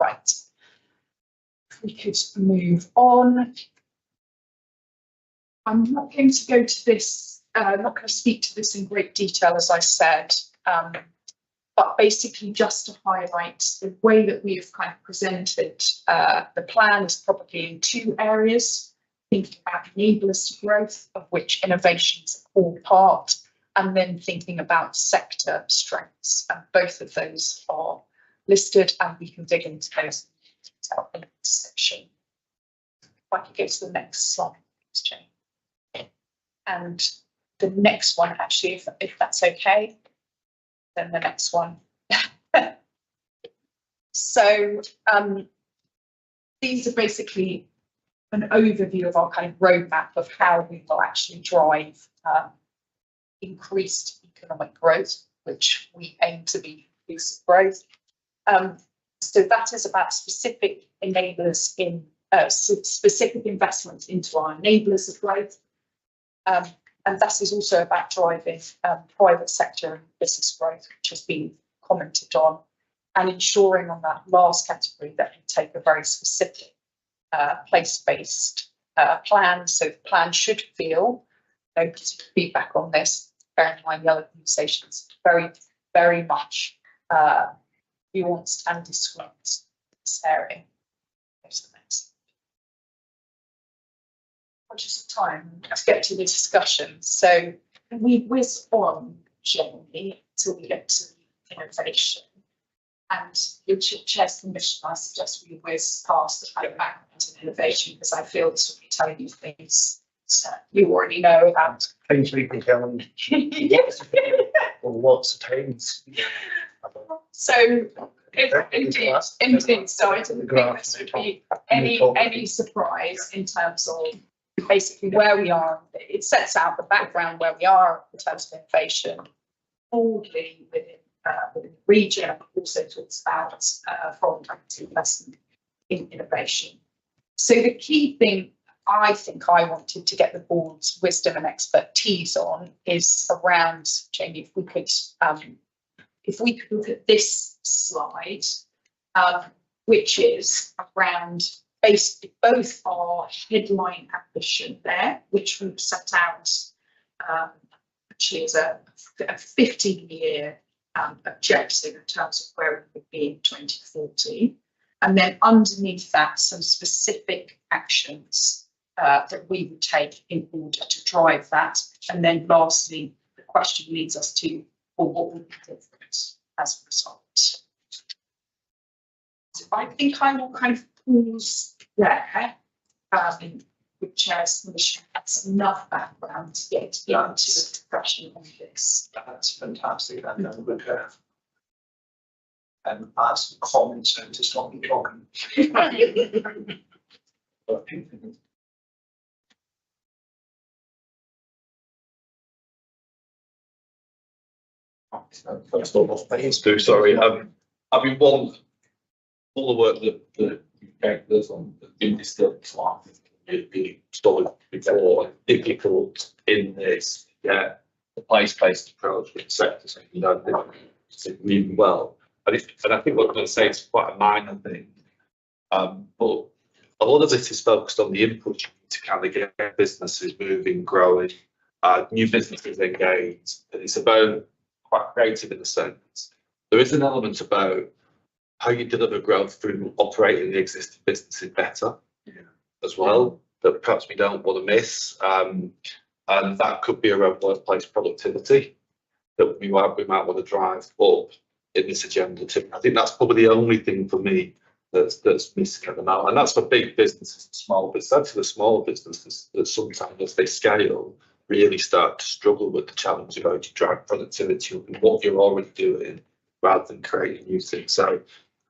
Right. If we could move on. I'm not going to go to this, I'm not going to speak to this in great detail, as I said. But basically just to highlight the way that we've kind of presented the plan is probably in two areas, thinking about enablers to growth, of which innovations are all part, and then thinking about sector strengths. And both of those are listed, and we can dig into those in detail in this section. If I could go to the next slide, please, Jane. And the next one, actually, if that's okay, then the next one. So these are basically an overview of our kind of roadmap of how we will actually drive increased economic growth, which we aim to be inclusive growth. So that is about specific enablers in specific investments into our enablers of growth. And that is also about driving private sector and business growth, which has been commented on, and ensuring on that last category that we take a very specific place-based plan. So the plan should feel, no feedback on this, bear in mind the other conversations, very, very much nuanced and discreet in this area. Just time to get to the discussion. So we whiz on generally till we get to innovation. And your chair's permission, I suggest we whiz past the kind of background to innovation, because I feel this will be telling you things you already know about. Things we can tell them. Yes. Or lots of times. So indeed, so I didn't think this would be any surprise in terms of basically where we are. It sets out the background where we are in terms of innovation broadly within the region, also talks about foreign direct investment in innovation. So the key thing I think I wanted to get the board's wisdom and expertise on is around, Jamie, if we could look at this slide, which is around basically both our headline ambition there, which we've set out actually as a 15-year objective in terms of where we would be in 2040. And then underneath that, some specific actions that we would take in order to drive that. And then lastly, the question leads us to, well, what would be different as a result? So I think I will kind of pause there with Chair's permission. That's enough background to get into the discussion on this. That's fantastic. And then we'll have ask comments and to stop me talking. First of all, thanks to, sorry, I mean, all the work that the UK does on in this slide is being solid before, difficult in this, yeah, the place-based approach with the sector, so you know, it's really well. And I think what I'm going to say is quite a minor thing, but a lot of this is focused on the input to kind of get businesses moving, growing, new businesses engaged, and it's about quite creative in a sense. There is an element about how you deliver growth through operating the existing businesses better as well, that perhaps we don't want to miss. And that could be around workplace productivity that we might want to drive up in this agenda too. I think that's probably the only thing for me that's missing at the moment. And that's for big businesses and small businesses. That's for the small businesses that sometimes as they scale really start to struggle with the challenge of how to drive productivity and what you're already doing rather than creating new things. So,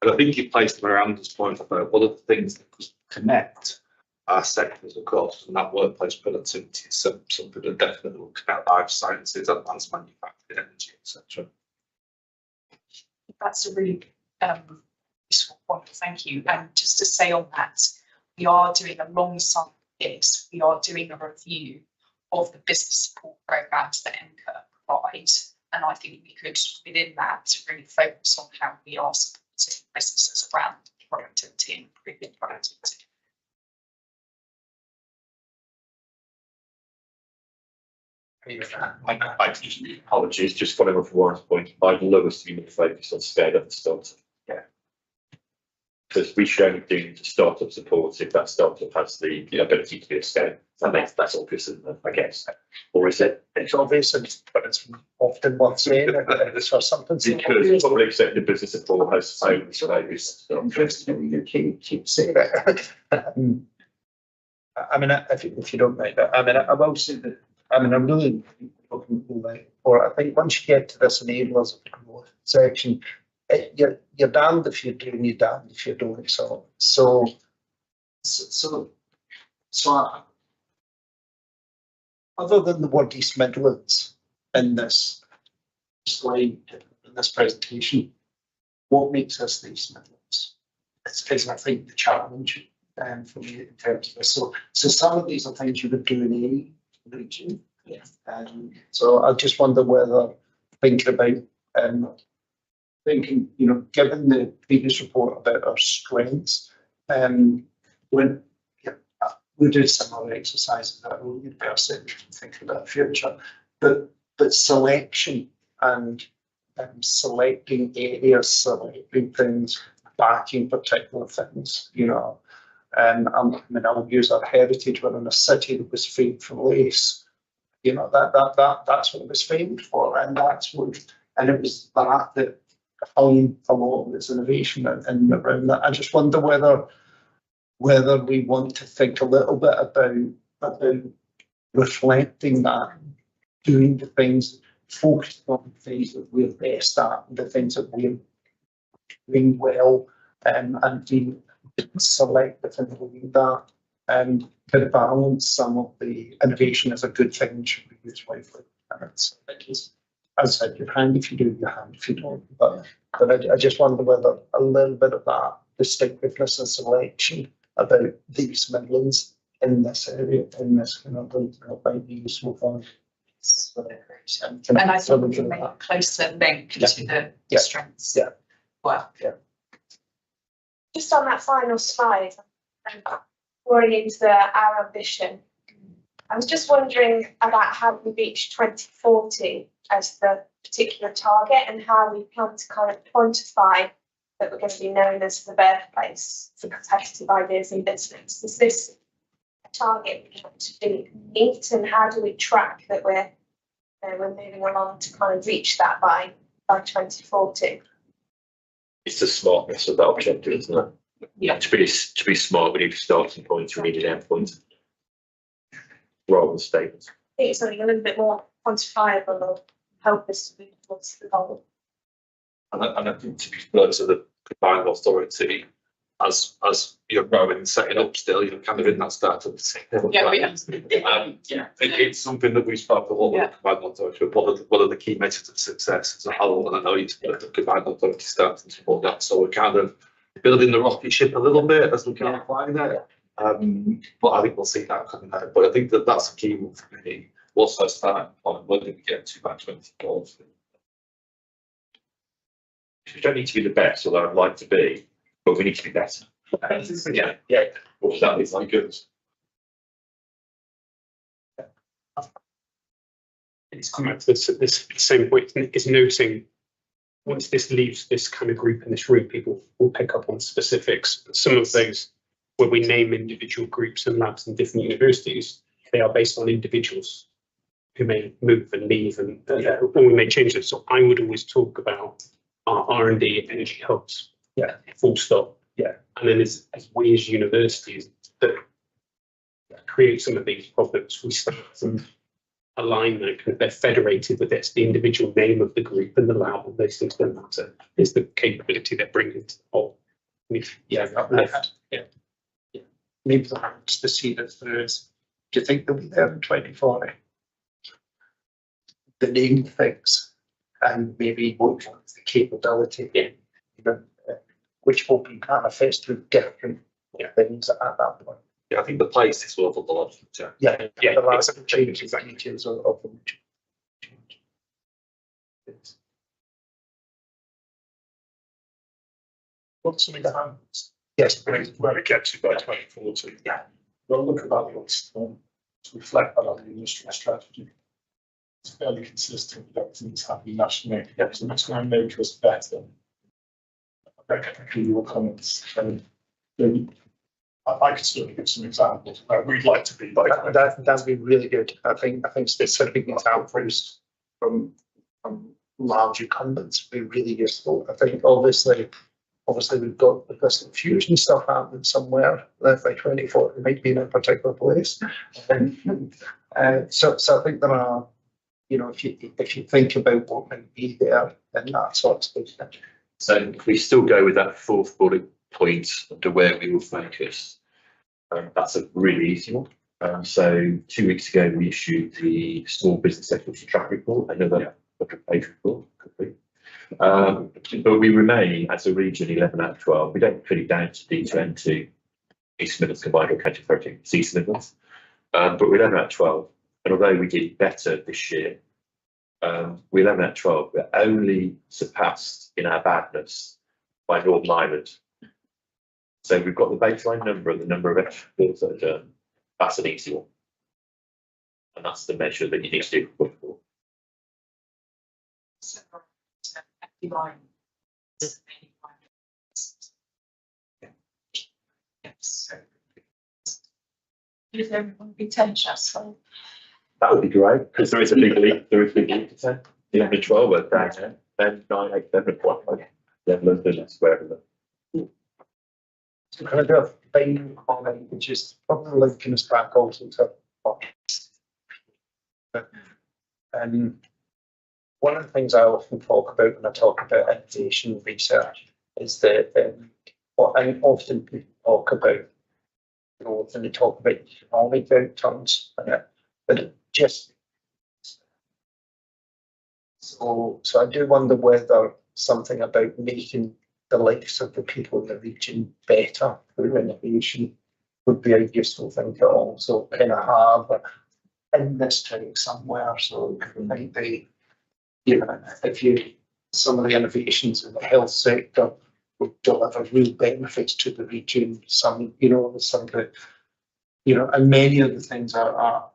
and I think you placed Miranda's point about one of the things that could connect our sectors across, and that workplace productivity is something that definitely looks at life sciences, advanced manufacturing, energy, etc. That's a really useful point. Thank you. And just to say on that, we are doing alongside this, we are doing a review of the business support programs that EMCCA provide. And I think we could, within that, really focus on how we are supporting businesses around productivity and improving productivity. I just, apologies, just following up from Warren's point, I'd love us to be more focused on scale at the start. Yeah. Because we should only do the startup support if that startup has the ability to be at scale. That's obvious, isn't it, I guess? Or is it? It's obvious, but it's often what's saying, it's for something. Because public sector business support has so much focus. Interesting, you keep saying that. I mean, if you don't mind, I mean, I will say that, I mean, I'm really looking for, I think once you get to this enablers of growth section, you're damned if you do and you're damned if you don't. So other than the word East Midlands in this slide, in this presentation, what makes us the East Midlands? It's I think the challenge for me in terms of this. So some of these are things you would do in any region. Yeah. So I just wonder whether thinking about thinking, you know, given the previous report about our strengths, when we do similar exercises at our university, thinking about the future, but selection and selecting areas, selecting things, backing particular things, you know. I mean, I'll use our heritage. We're in a city that was famed for lace. You know, that's what it was famed for, and that's what, and it was that behind a lot of this innovation and around that. I just wonder whether we want to think a little bit about reflecting that, doing the things, focusing on the things that we're best at, the things that we're doing well, and being selective in doing that, and to balance some of the innovation as a good thing should be used wisely. And it's, as I said, your hand if you do, your hand if you don't. But I just wonder whether a little bit of that distinctiveness and selection about these Midlands in this area, in this kind of might be useful for us. And I think we can make a closer link to the strengths. Yeah. Well, yeah. Just on that final slide, going into our ambition, I was just wondering about how we reach 2040 as the particular target and how we plan to kind of quantify that we're going to be known as the birthplace for competitive ideas in business. Is this a target we have to meet, and how do we track that we're moving along to kind of reach that by 2040? It's the smartness of that objective, isn't it? Yeah. To be smart, we need a starting point, we need an end point, rather than statements. I think it's something a little bit more quantifiable or help us to move towards the goal. And I think to be fair to the combined authority, as you're growing and setting up still, you're kind of in that startup. It's something that we spoke a lot with the combined authority. What are the key measures of success as a whole? And I know it's the combined authority starting to support that. So we're kind of building the rocket ship a little bit as we kind of flying there. But I think we'll see that coming out. But I think that's a key one for me. What's our starting point? Where do we get to by 2040? We don't need to be the best, although I'd like to be, but we need to be better. Yeah. Well, that is like good. It's come back to this same point, is noting once this leaves this kind of group in this room, people will pick up on specifics. Some of those where we name individual groups and labs in different universities, they are based on individuals who may move and leave, and or we may change it. So I would always talk about our R&D energy hubs. Yeah. Full stop. Yeah. And then as we as universities that create some of these problems, we start to align that kind of, they're federated with this, the individual name of the group and the lab, and those things don't matter. It's the capability they're bringing to the whole. Maybe perhaps to see that there is, do you think they'll be there in 2040? The name things, and maybe what the capability, which will be manifest through different things at that point. Yeah, I think the place is worth a lot. The last changes details of them. What's some of the hands? Yes, Where it gets to by 2040. Yeah. Well, look at that list to reflect that on the industry strategy. it's fairly consistent with everything that's happening nationally. So it's going to make us better. I echo your comments. I could certainly give some examples where we'd like to be like That'd be really good. I think specific examples from large incumbents would be really useful. I think obviously we've got this fusion stuff happening somewhere. That by 2040 might be in a particular place. So I think there are, you know, if you think about what might be there and that sort of stuff. So we still go with that fourth bullet point under where we will focus. That's a really easy one. So 2 weeks ago we issued the small business equity track report, another 100-page report. But we remain as a region 11 out of 12. We don't put it down to D2N2 East Midlands combined or county authority East Midlands, but we're 11 out of 12. And although we did better this year, we're 11 out of 12. We're only surpassed in our badness by Northern Ireland. So we've got the baseline number and the number of extra reports that are done. That's an easy one, and that's the measure that you need to do for. Does everyone be 10 shots? That would be great, because there is a big leap. There is a big leap to 10. 11 to 12 are down there. Then 9, 8, 7, 1. Then London is wherever. So kind of do a final comment, which is probably linking us back also to one of the things I often talk about when I talk about innovation research is that and often people talk about growth and they talk about economic outcomes, but it just so I do wonder whether something about making the lives of the people in the region better through innovation would be a useful thing to also kind of have in this town somewhere. So it might be, you know, some of the innovations in the health sector would deliver real benefits to the region. Some of the, and many of the things are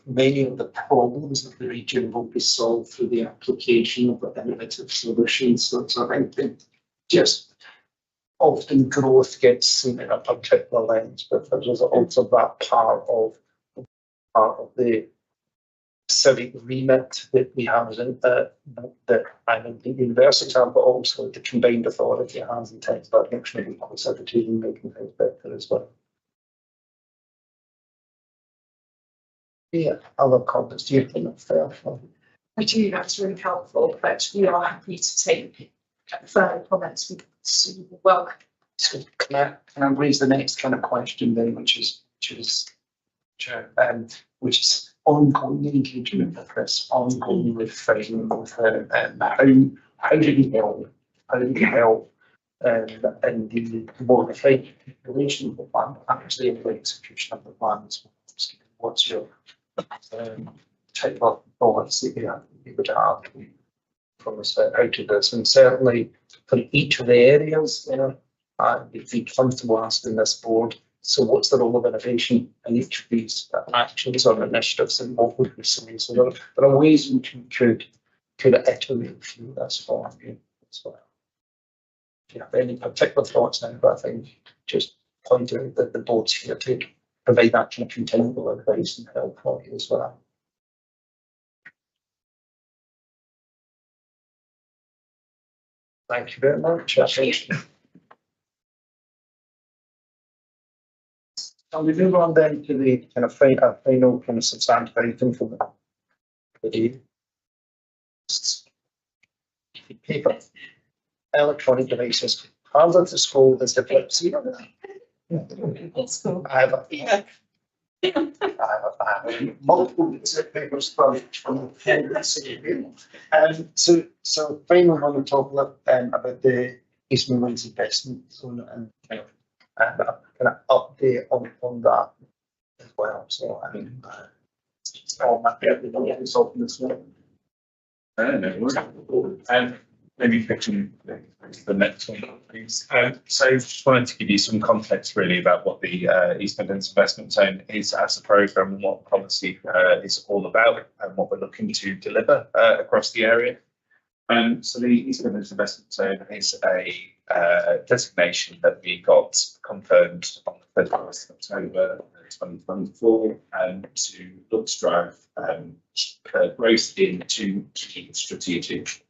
many of the problems of the region will be solved through the application of the innovative solutions. So I think just often growth gets seen in a particular lens, but there's also that part of the civic remit that we have in that I'm in the university, but also the combined authority has in terms of that makes maybe positivity and making things better as well. Yeah, other comments, do you think that's fair? I do, that's really helpful, but we are happy to take further comments. We super welcome. So can I raise the next kind of question then, which is ongoing engagement with this, ongoing refining with how do we help? How do we help in the modified relation of the plan, actually in the execution of the plans? What's your type of thoughts that you would have from us out of this? And certainly for each of the areas, you'd be comfortable asking this board, so what's the role of innovation in each of these actions or initiatives, and what would we say? So there are ways we could iterate through this for you as well. If you have any particular thoughts now, but I think just point out that the board's here to provide that kind of continual advice and help for you as well. Thank you very much. So we move on then to the kind of final kind of substantive item for the day. Paper, electronic devices. Harder to school is the flip side of that. I have multiple papers from the so finally want to talk about the East Midlands investment zone and kind of update on that as well. So it's all my it's open this one. maybe picking the next one, please. So just wanted to give you some context really about what the East Midlands Investment Zone is as a programme and what policy is all about and what we're looking to deliver across the area. So the East Midlands Investment Zone is a designation that we got confirmed on the 31st of October 2024 to look to drive growth in two key strategic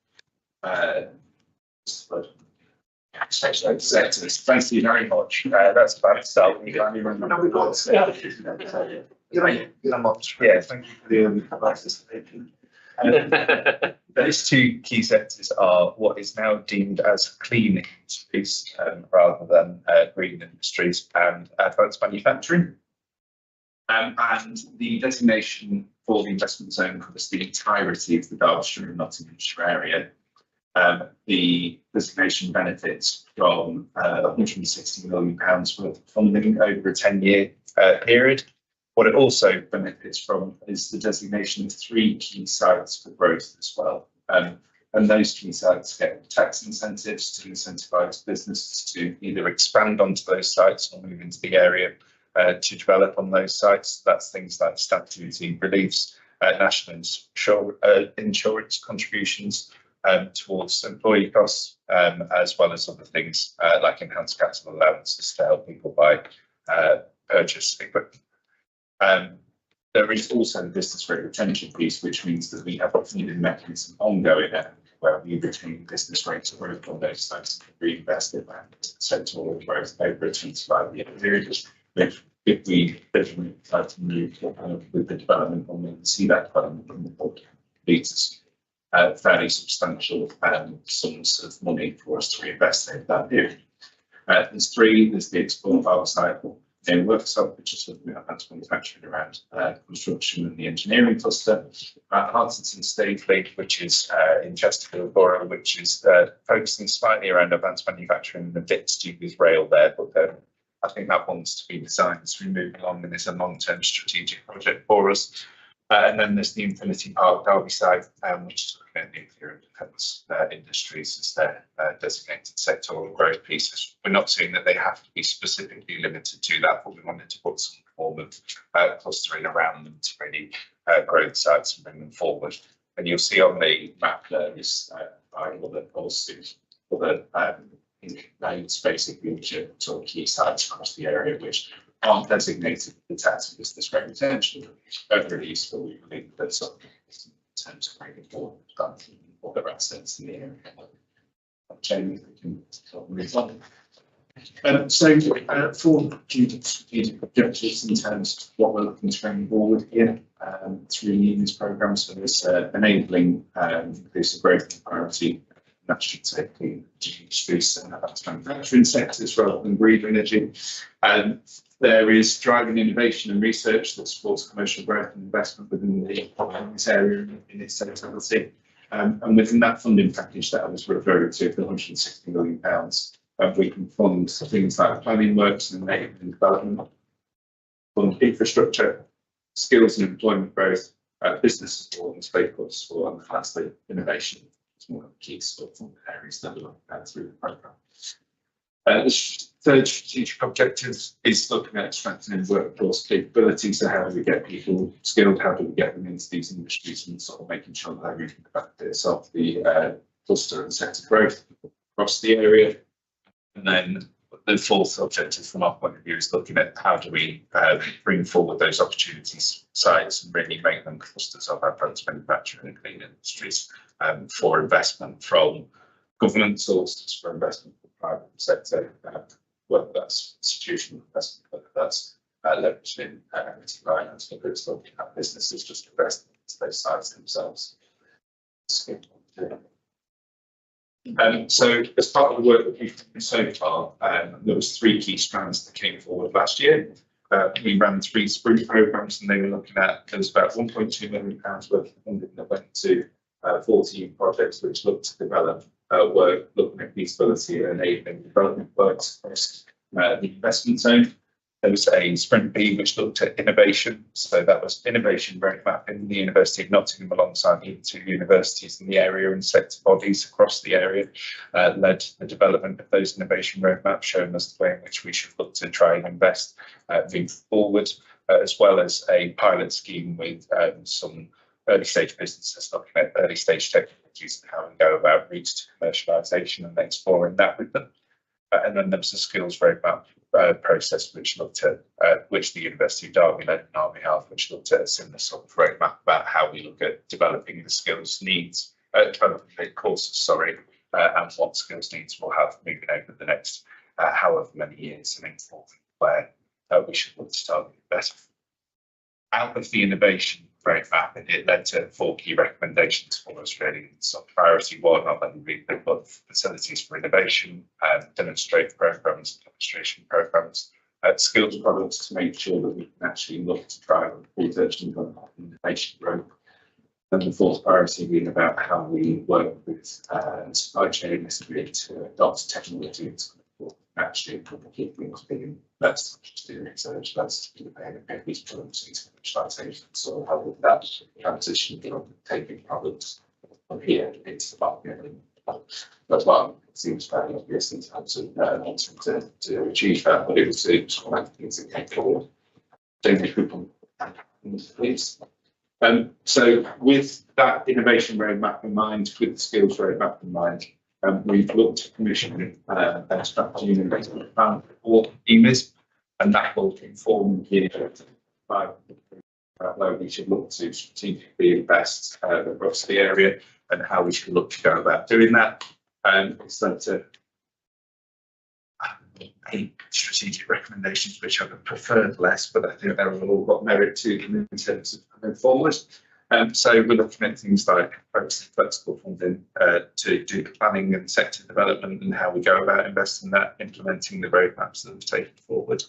sectors. Thank you very much. That's about it. So we can't even remember what to say. Yeah, thank you for the participation. Those two key sectors are what is now deemed as clean industries rather than green industries and advanced manufacturing. And the designation for the investment zone covers the entirety of the Derbyshire and Nottinghamshire area. The designation benefits from £160 million worth of funding over a 10-year period. What it also benefits from is the designation of 3 key sites for growth as well. And those key sites get tax incentives to incentivise businesses to either expand onto those sites or move into the area to develop on those sites. That's things like stamp duty reliefs, national insurance contributions towards employee costs, as well as other things like enhanced capital allowances to help people buy purchase equipment. There is also the business rate retention piece, which means that we have a funding mechanism ongoing where we retain business rates of growth on those sites and reinvest it back into sectoral growth over a 25-year period. If we definitely decide to move with the development on and see that development on the board, leads us fairly substantial sums of money for us to reinvest over that period. There's 3. There's the Explore Valve cycle in workshop, which is looking at advanced manufacturing around construction and the engineering cluster. Hartington Staveley, which is in Chesterfield Borough, which is focusing slightly around advanced manufacturing and a bit to do with rail there, but I think that one's to be designed as we move along, and it's a long-term strategic project for us. And then there's the Infinity Park Derby site, which is looking at nuclear and defence industries as their designated sectoral growth pieces. We're not saying that they have to be specifically limited to that, but we wanted to put some form of clustering around them to really grow the sites and bring them forward. And you'll see on the map there is other policies, other names basically, which are sort of key sites across the area, which aren't designated for the tax and business rate retention. They're really useful. We believe that something in terms of bringing forward other assets in the area. Jamie, we can sort of move on. So 4 strategic objectives in terms of what we're looking to bring forward here through these programmes. So there's enabling inclusive growth and priority. That should say clean industries and advanced manufacturing sectors rather than green energy. There is driving innovation and research that supports commercial growth and investment within this area in its totality. And within that funding package that I was referring to, the £160 million, we can fund things like planning works and enabling development, fund infrastructure, skills and employment growth, business support and stakeholder support, and lastly, innovation. It's one of the key sort of areas that we're looking at through the programme. The 3rd strategic objective is looking at strengthening workforce capability. So how do we get people skilled? How do we get them into these industries and sort of making sure that they're reaping the benefits of the cluster and sector growth across the area? And then the 4th objective from our point of view is looking at how do we bring forward those opportunities sites and really make them clusters of advanced manufacturing and clean industries for investment from government sources, for investment from private sector, whether that's institutional investment, whether that's leveraging equity finance, whether it's looking at businesses just investing into those sites themselves. So as part of the work that we've done so far, there was 3 key strands that came forward last year. We ran 3 sprint programmes, and they were looking at, there was about £1.2 million worth of funding that went to 14 projects which looked to develop work, looking at feasibility and enabling development works across the investment zone. There was a sprint B which looked at innovation. So that was innovation roadmap in the University of Nottingham alongside the two universities in the area and sector bodies across the area, led the development of those innovation roadmaps, showing us the way in which we should look to try and invest moving forward, as well as a pilot scheme with some early stage businesses looking at early stage technologies and how we go about routes to commercialisation and exploring that with them. And then there was a skills roadmap process which looked at which the University of Derby led in our behalf, which looked at a similar sort of roadmap about how we look at developing the skills needs, developing the courses, and what skills needs we'll have moving over the next however many years, and informing where we should look to target better. Out of the innovation roadmap, and it led to 4 key recommendations for us really. So priority 1, I'll let you read them, but facilities for innovation, demonstrate programs, demonstration programs, skills products to make sure that we can actually look to drive research and development innovation growth. And the 4th priority being about how we work with supply chain industry to adopt technologies actually keep things being let's do research, let's make these products into commercialisation. So how would that transition from taking products from here into the market? That's what seems fairly obvious in terms of wanting to achieve that, but it was one of the things that came forward. David Cooper, please. So with that innovation roadmap in mind, with the skills roadmap in mind, we've looked to commission a strategy and investment plan for EMIS, and that will inform the where we should look to strategically invest across the area and how we should look to go about doing that. It's led to 8 strategic recommendations, which I would prefer less, but I think they've all got merit to them in terms of moving forward. So we're looking at things like flexible funding to do the planning and sector development and how we go about investing that, implementing the roadmaps that we've taken forward.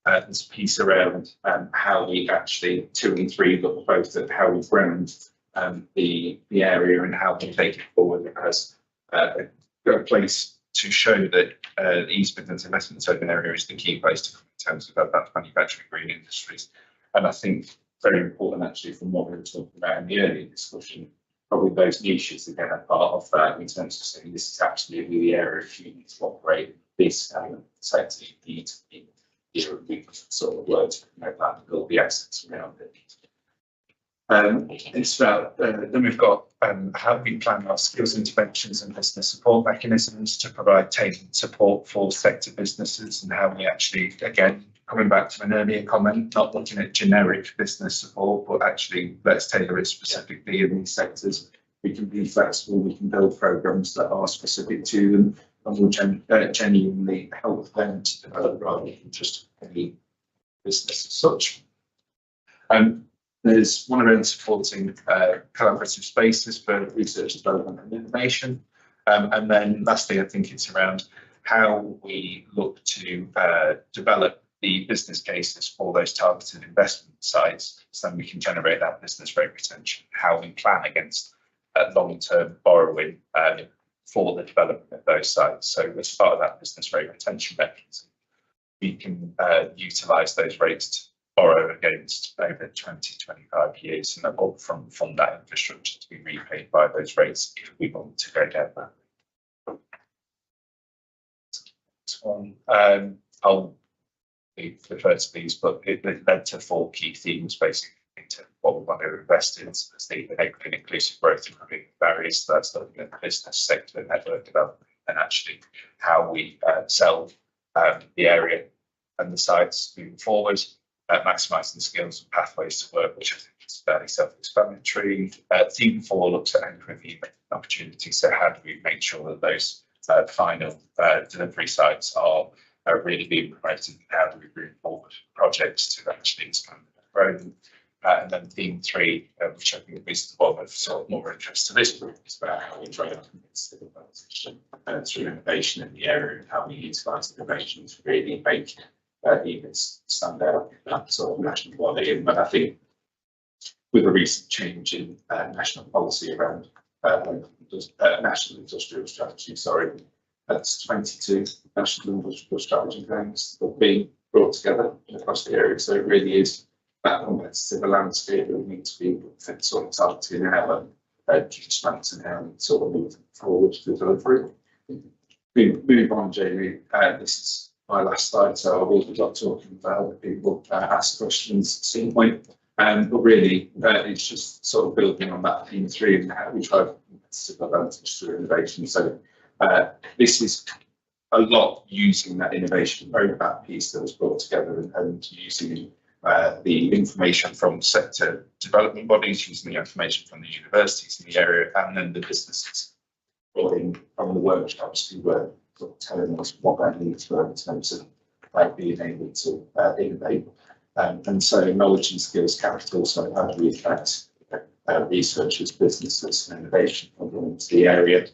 There's a piece around how we actually 2 and 3 look both at how we've grown the area and how we take it forward as a place to show that East Midlands Investment Zone area is the key place to come in terms of that manufacturing green industries. And I think very important actually from what we were talking about in the earlier discussion, probably those niches again are part of that in terms of saying this is absolutely the area if you need to operate this sector, you need to be we sort of words that build the assets around it. It's about then we've got how we plan our skills interventions and business support mechanisms to provide tailored support for sector businesses, and how we actually, again, coming back to an earlier comment, not looking at generic business support, but actually let's tailor it specifically in these sectors. We can be flexible, we can build programs that are specific to them and will genuinely help them to develop rather than just any business as such. There's one around supporting collaborative spaces for research, development and innovation. And then lastly, I think it's around how we look to develop the business cases for those targeted investment sites, so then we can generate that business rate retention, how we plan against long-term borrowing for the development of those sites. So as part of that business rate retention mechanism, we can utilise those rates to borrow against over 20-25 years and up from that infrastructure to be repaid by those rates if we want to go down that. This one, I'll refer to these, but it led to 4 key themes basically into what we want to invest in. So there's the enabling inclusive growth and removing barriers. So that's looking at the business sector, network development, and actually how we sell the area and the sites moving forward. Maximising skills and pathways to work, which I think is fairly self-explanatory. Theme 4 looks at anchoring the opportunity. So how do we make sure that those final delivery sites are really being promoted, and how do we bring forward projects to actually expand their growth? And then theme 3, which I think is the one of sort of more interest to this group, is about how we try to through innovation in the area and how we utilise innovation to really make even stand out in that sort of national body. But I think with a recent change in national policy around national industrial strategy, that's 22 national industrial strategy things that have been brought together across the area. So it really is that competitive landscape that we need to be sort of targeting out and strengthen how we sort of move forward to delivery. Move on, Jamie. This is my last slide, so I will be talking about people ask questions at some point. But really, it's just sort of building on that theme 3 and how we drive competitive advantage through innovation. So this is a lot using that innovation roadmap piece that was brought together and using the information from sector development bodies, using the information from the universities in the area, and then the businesses brought in from the workshops who were sort of telling us what their needs were in terms of being able to innovate. And so knowledge and skills capital, so how do we attract researchers, businesses and innovation into the area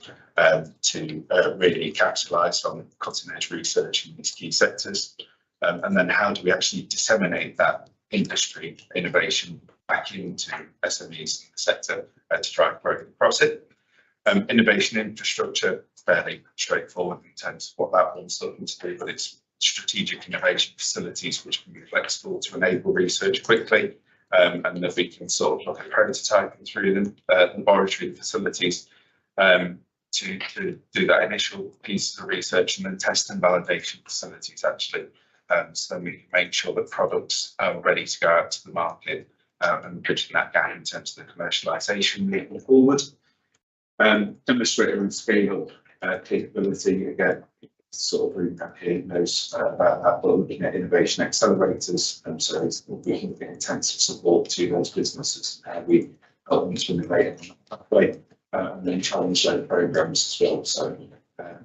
to really capitalise on cutting edge research in these key sectors. And then how do we actually disseminate that industry innovation back into SMEs in the sector to drive growth and profit. Innovation infrastructure, fairly straightforward in terms of what that one's looking to do, but it's strategic innovation facilities which can be flexible to enable research quickly, and that we can sort of look at prototyping through them, laboratory facilities to do that initial piece of research, and then test and validation facilities actually, so then we can make sure that products are ready to go out to the market and bridging that gap in terms of the commercialisation moving forward. Demonstrator and scale up capability, again, sort of room up here knows about that, but looking at innovation accelerators, and so we can get intensive support to those businesses. We help them to innovate in that way, and then challenge their programs as well. So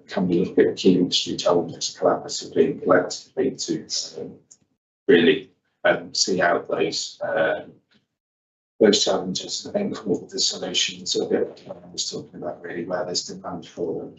can we look at key industry challenges collaboratively and collectively to really see out those challenges and then come up with the solutions a bit. I was talking about really where there's demand for them.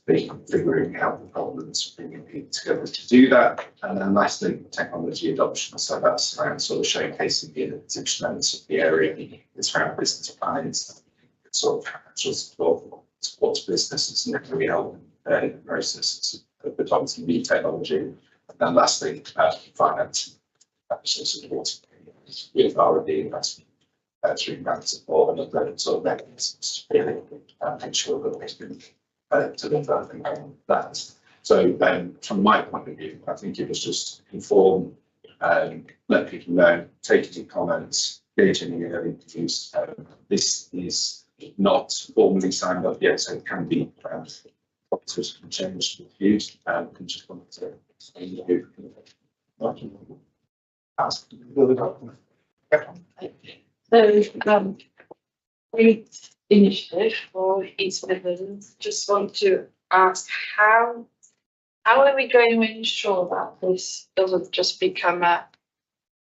Figuring out the problems, bringing people together to do that, and then lastly, technology adoption. So that's around sort of showcasing the innovative strengths of the area. It's around business planning, sort of financial support supports businesses and can we help in the processes of adopting new technology. And then lastly, finance, so supporting with R&D investment through grant support and other sort of mechanisms to really make sure that we can deliver that. So from my point of view, I think it was just inform, let people know, take any comments, engage in any early interviews. This is not formally signed up yet, so it can be officers can change the views. And just wanted to ask the document. So, great initiative for East Midlands. Just want to ask how are we going to ensure that this doesn't just become a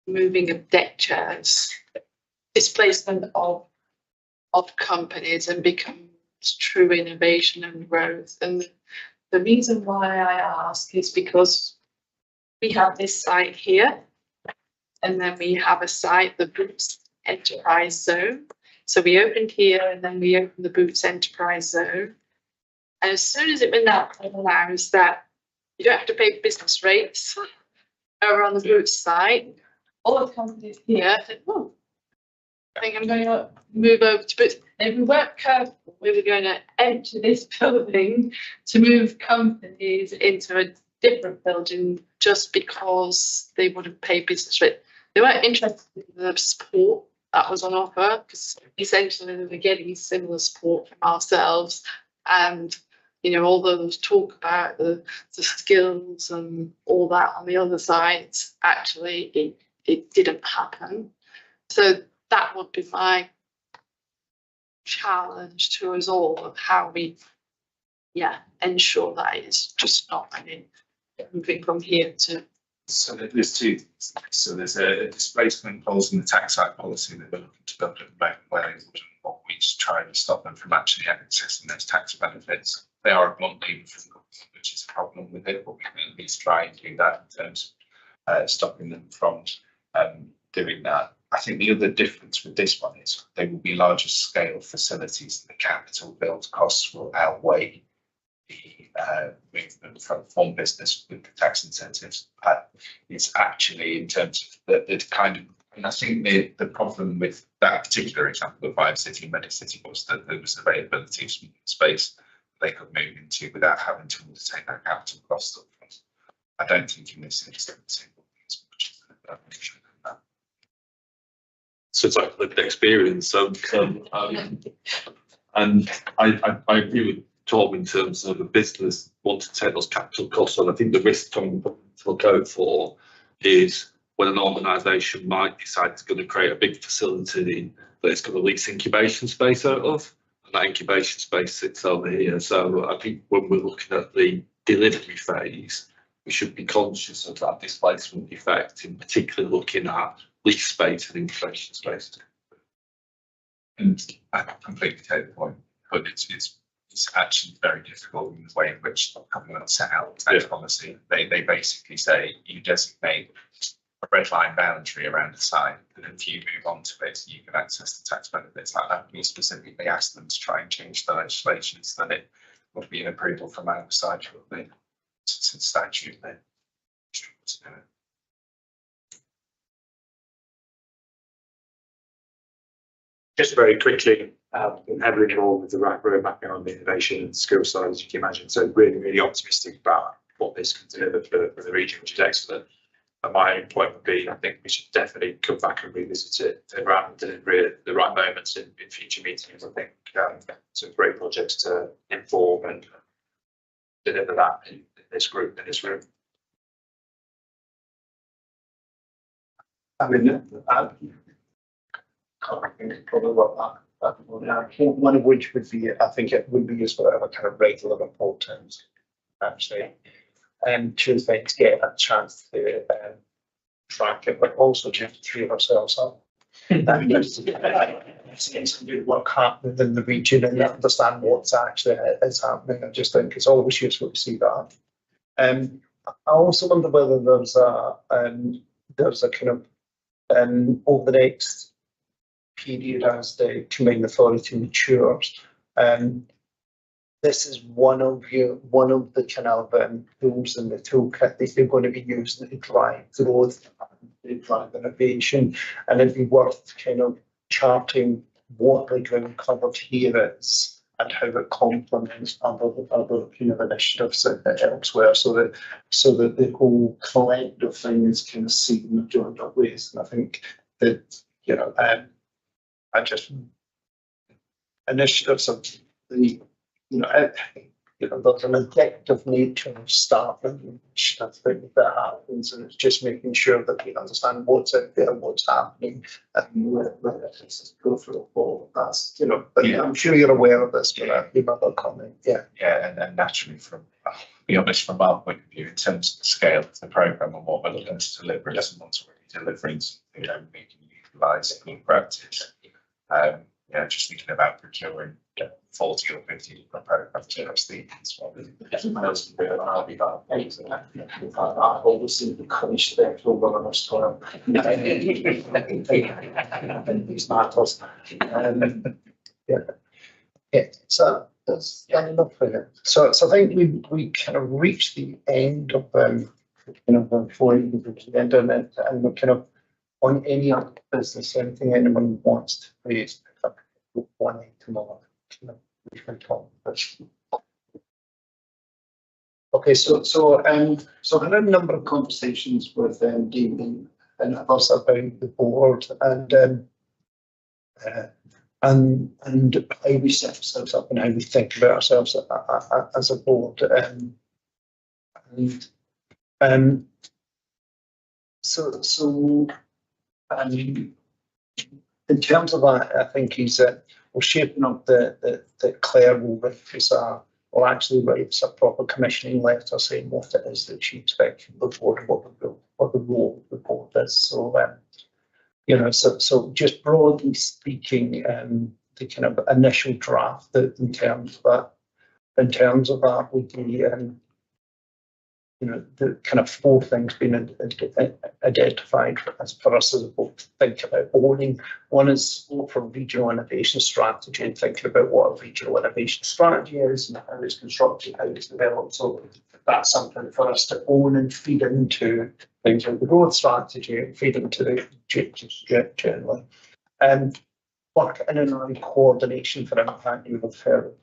moving of deck chairs, displacement of companies, and becomes true innovation and growth? And the reason why I ask is because we have this site here, and then we have a site, the Boots Enterprise Zone. So we opened here, and then we opened the Boots Enterprise Zone. And as soon as it allows that you don't have to pay business rates over on the Boots site, all the companies here said, oh, I think I'm going to move over to Boots. And if we weren't careful, we were going to enter this building to move companies into a different building just because they wouldn't pay business rate. They weren't interested in the support that was on offer, because essentially they were getting similar support from ourselves. And you know, all those talk about the skills and all that on the other side, actually it didn't happen. So that would be my challenge to us all, of how we ensure that it's just not moving from here to. So there's two. So there's a displacement clause in the tax side policy that we're looking to build at the moment, where they would want we to try and stop them from actually accessing those tax benefits. They are a blunt lever from the government, which is a problem with it, but we can at least try and do that in terms of stopping them from doing that. I think the other difference with this one is they will be larger scale facilities, and the capital build costs will outweigh the movement from one business with the tax incentives. It's actually in terms of the kind of, and I think the problem with that particular example of Vibe City and Medic City was that there was availability of some space they could move into without having to undertake that capital cost up front. I don't think in this instance it will be as much as that. So it's like lived experience. And I agree with Tom in terms of a business want to take those capital costs on. I think the risk Tom to look out for is when an organisation might decide it's going to create a big facility that it's going to lease incubation space out of, and that incubation space sits over here. So I think when we're looking at the delivery phase, we should be conscious of that displacement effect, in particular looking at lease space and incubation space. And I completely take the point, but it's actually very difficult in the way in which the government set out tax policy. They basically say you designate a red line boundary around the site, and if you move on to it, you can access the tax benefits like that. We specifically asked them to try and change the legislation so that it would be an approval from our side of the statute. Then Just very quickly, been heavily involved with the roadmap on the innovation and skill side, as you can imagine. So really, really optimistic about what this can deliver for the region, which is excellent. And my own point would be, I think we should definitely come back and revisit it around delivery at the right moments in future meetings. I think some great projects to inform and deliver that in this group, in this room. I mean, I think probably what one of which would be, I think it would be useful to have a kind of regular report terms, actually. Tuesday to get a chance to track it, but also just to treat ourselves up. Some good work happening within the region and understand what's actually is happening. I just think it's always useful to see that. I also wonder whether there's a kind of over the next period as the combined authority matures, this is one of the kind of tools in the toolkit that you're going to be using to drive growth, to drive innovation, and it'd be worth kind of charting what the ground covered here is and how it complements other kind of initiatives elsewhere, so that the whole collective thing is kind of seen in a joined up ways. And I think that I just initiatives of the there's an addictive nature of starting initiatives that happens, and it's just making sure that we understand what's out there, what's happening, and where it go through all of that. But I'm sure you're aware of this, but you might not comment. And naturally from our point of view, in terms of the scale of the programme and what we're looking to deliver, it's someone's already delivering, we can utilise good practice. Just thinking about procuring 40 or 50 different programs to us, the I'll be back. I always seem to be punished there for one of us time. These matters. So that's enough for it. So I think we kind of reached the end of before we get to the end of it, and we're kind of on any other business, anything anyone wants to raise, one item or we can talk. Okay, so I had a number of conversations with David and others about the board and how we set ourselves up and how we think about ourselves as a board. In terms of that, I think he's we're shaping up that Claire will write a proper commissioning letter saying what it is that she expects from the board and what the role of the board is. So just broadly speaking, the kind of initial draft that in terms of that would be the kind of 4 things being identified as for us as a board to think about owning. One is for regional innovation strategy and thinking about what a regional innovation strategy is and how it's constructed, how it's developed. So that's something for us to own and feed into things like the growth strategy and feed into the generally. Work in and around coordination for impact. You have heard,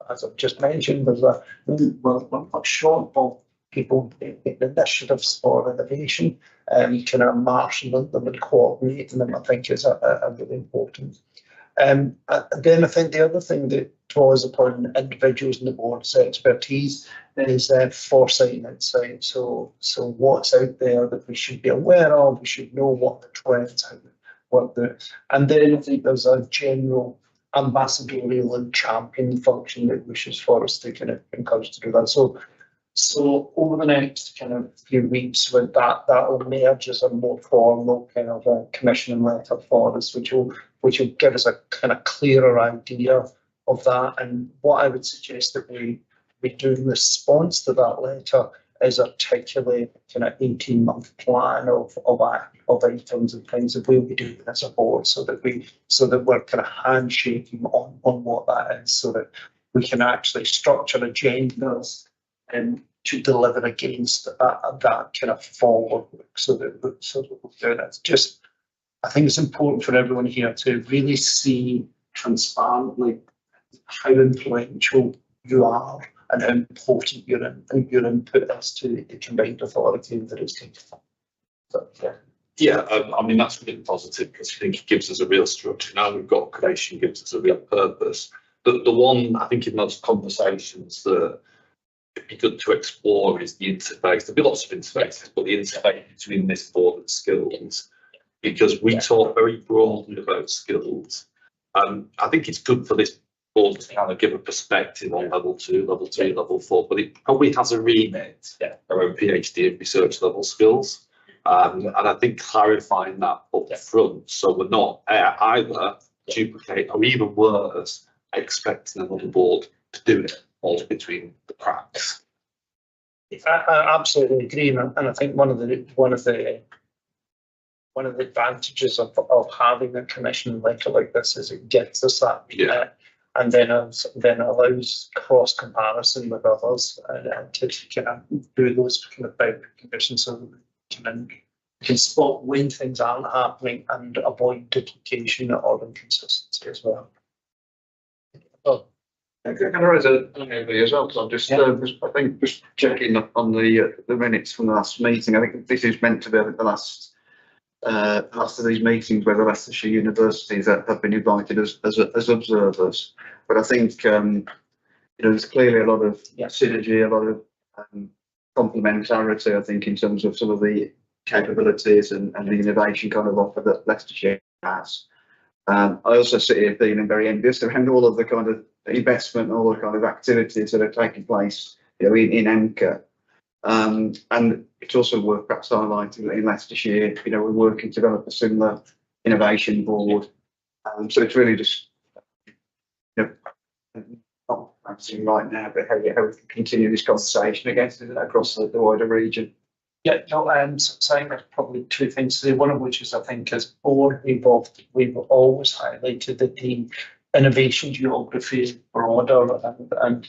as I've just mentioned, there's a shortfall people in initiatives for innovation, kind of marshalling them and coordinating them, I think is a really important. And then I think the other thing that draws upon individuals in the board's expertise is foresight and insight. So what's out there that we should be aware of, we should know what the trends are, and then I think there's a general ambassadorial and champion function that wishes for us to kind of encourage to do that. So over the next kind of few weeks, with that will emerge as a more formal kind of a commissioning letter for us, which will give us a kind of clearer idea of that. And what I would suggest that we do in response to that letter is articulate kind of 18-month plan of items and things that we'll be doing as a board, so that we're kind of handshaking on what that is, so that we can actually structure agendas and to deliver against that kind of forward work, so that we're doing it. Just, I think it's important for everyone here to really see transparently how influential you are and how important your input is to the combined authority that it's taken. So, yeah. Yeah, I mean, that's really positive because I think it gives us a real structure. Now we've got creation, gives us a real purpose. The one, I think, in those conversations that it'd be good to explore is the interface. There'll be lots of interfaces, but the interface between this board and skills, because we talk very broadly about skills. I think it's good for this board to kind of give a perspective on level 2, level 3, level 4, but it probably has a remit around PhD and research level skills. And I think clarifying that up front, so we're not either duplicate or even worse, expecting another board to do it all between the cracks. I absolutely agree, and I think one of the advantages of having a commission letter like this is it gets us that remit, and then allows cross comparison with others and to kind of do those kind of boundary conditions, so that we can spot when things aren't happening and avoid duplication or inconsistency as well. Can I raise an area as well? Because I'm just, I think, just checking on the minutes from the last meeting. I think this is meant to be the last of these meetings where the Leicestershire universities have been invited as observers. But I think there's clearly a lot of synergy, a lot of complementarity. I think in terms of some of the capabilities and the innovation kind of offer that Leicestershire has. I also sit here feeling very envious around all of the kind of investment, all the kind of activities that are taking place, in EMCCA. And it's also worth perhaps highlighting that in Leicestershire, we're working to develop a similar innovation board. So it's really just, not practicing right now, but how we can continue this conversation against it across the wider region. Yeah, no, saying there's probably 2 things to say. One of which is, I think, as board, we've always highlighted that the innovation geography is broader and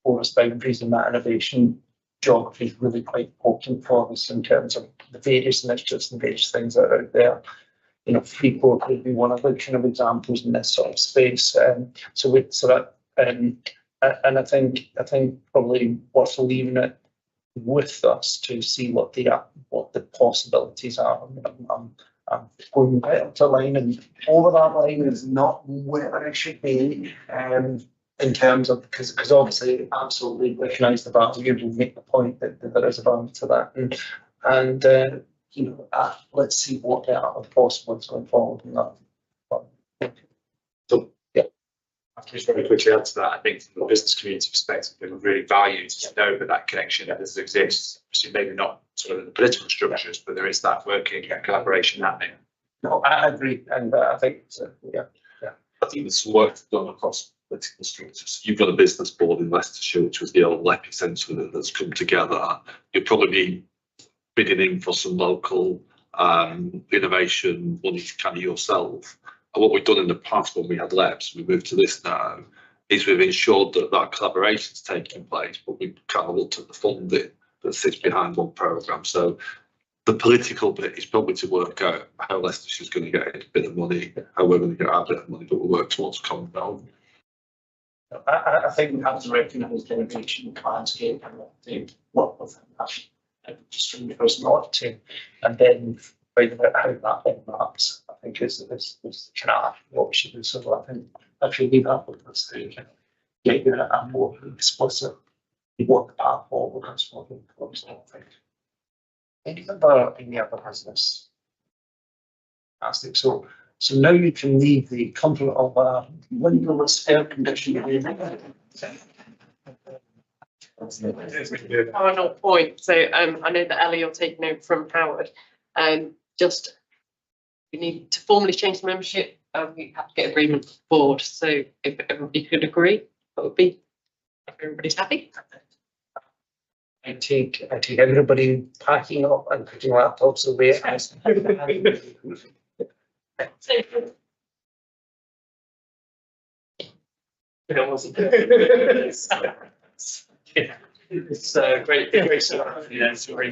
porous boundaries in that innovation geography is really quite important for us in terms of the various initiatives and various things that are out there. Freeport would be one of the kind of examples in this sort of space. And I think probably worth leaving it with us to see what the possibilities are. I'm going right to line, and over that line is not where it should be in terms of, because obviously absolutely recognise the value and make the point that there is a value to that, and let's see what the art of possible is going forward in that. So just very quickly add to that, I think from the business community perspective, we would really value to know that connection does exist. So maybe not sort of the political structures, but there is that working and collaboration happening. No, I agree, and I think I think there's some work done across political structures. You've got a business board in Leicestershire, which was the old epicenter that's come together. You'll probably be bidding in for some local innovation money kind of yourself. And what we've done in the past when we had LEPs, we moved to this now, is we've ensured that that collaboration is taking place, but we've kind of looked at the funding that sits behind one programme. So the political bit is probably to work out how Leicestershire's going to get a bit of money, how we're going to get our bit of money, but we'll work towards common goal. I think we have to recognise the innovation landscape and the what with that just from the first marketing, and then figuring out how that impacts. I think is kind of what we should do. So I think actually leave that with us to get a more explicit what the path forward is for the I think. Any other business? Fantastic. So now you can leave the comfort of windowless air conditioning. Final point. So I know that Ellie, you're taking over from Howard. Just we need to formally change the membership. We have to get agreement with the board. So if everybody could agree, that would be if everybody's happy. I take everybody packing up and putting laptops away. It's great stuff. Yeah, it's great.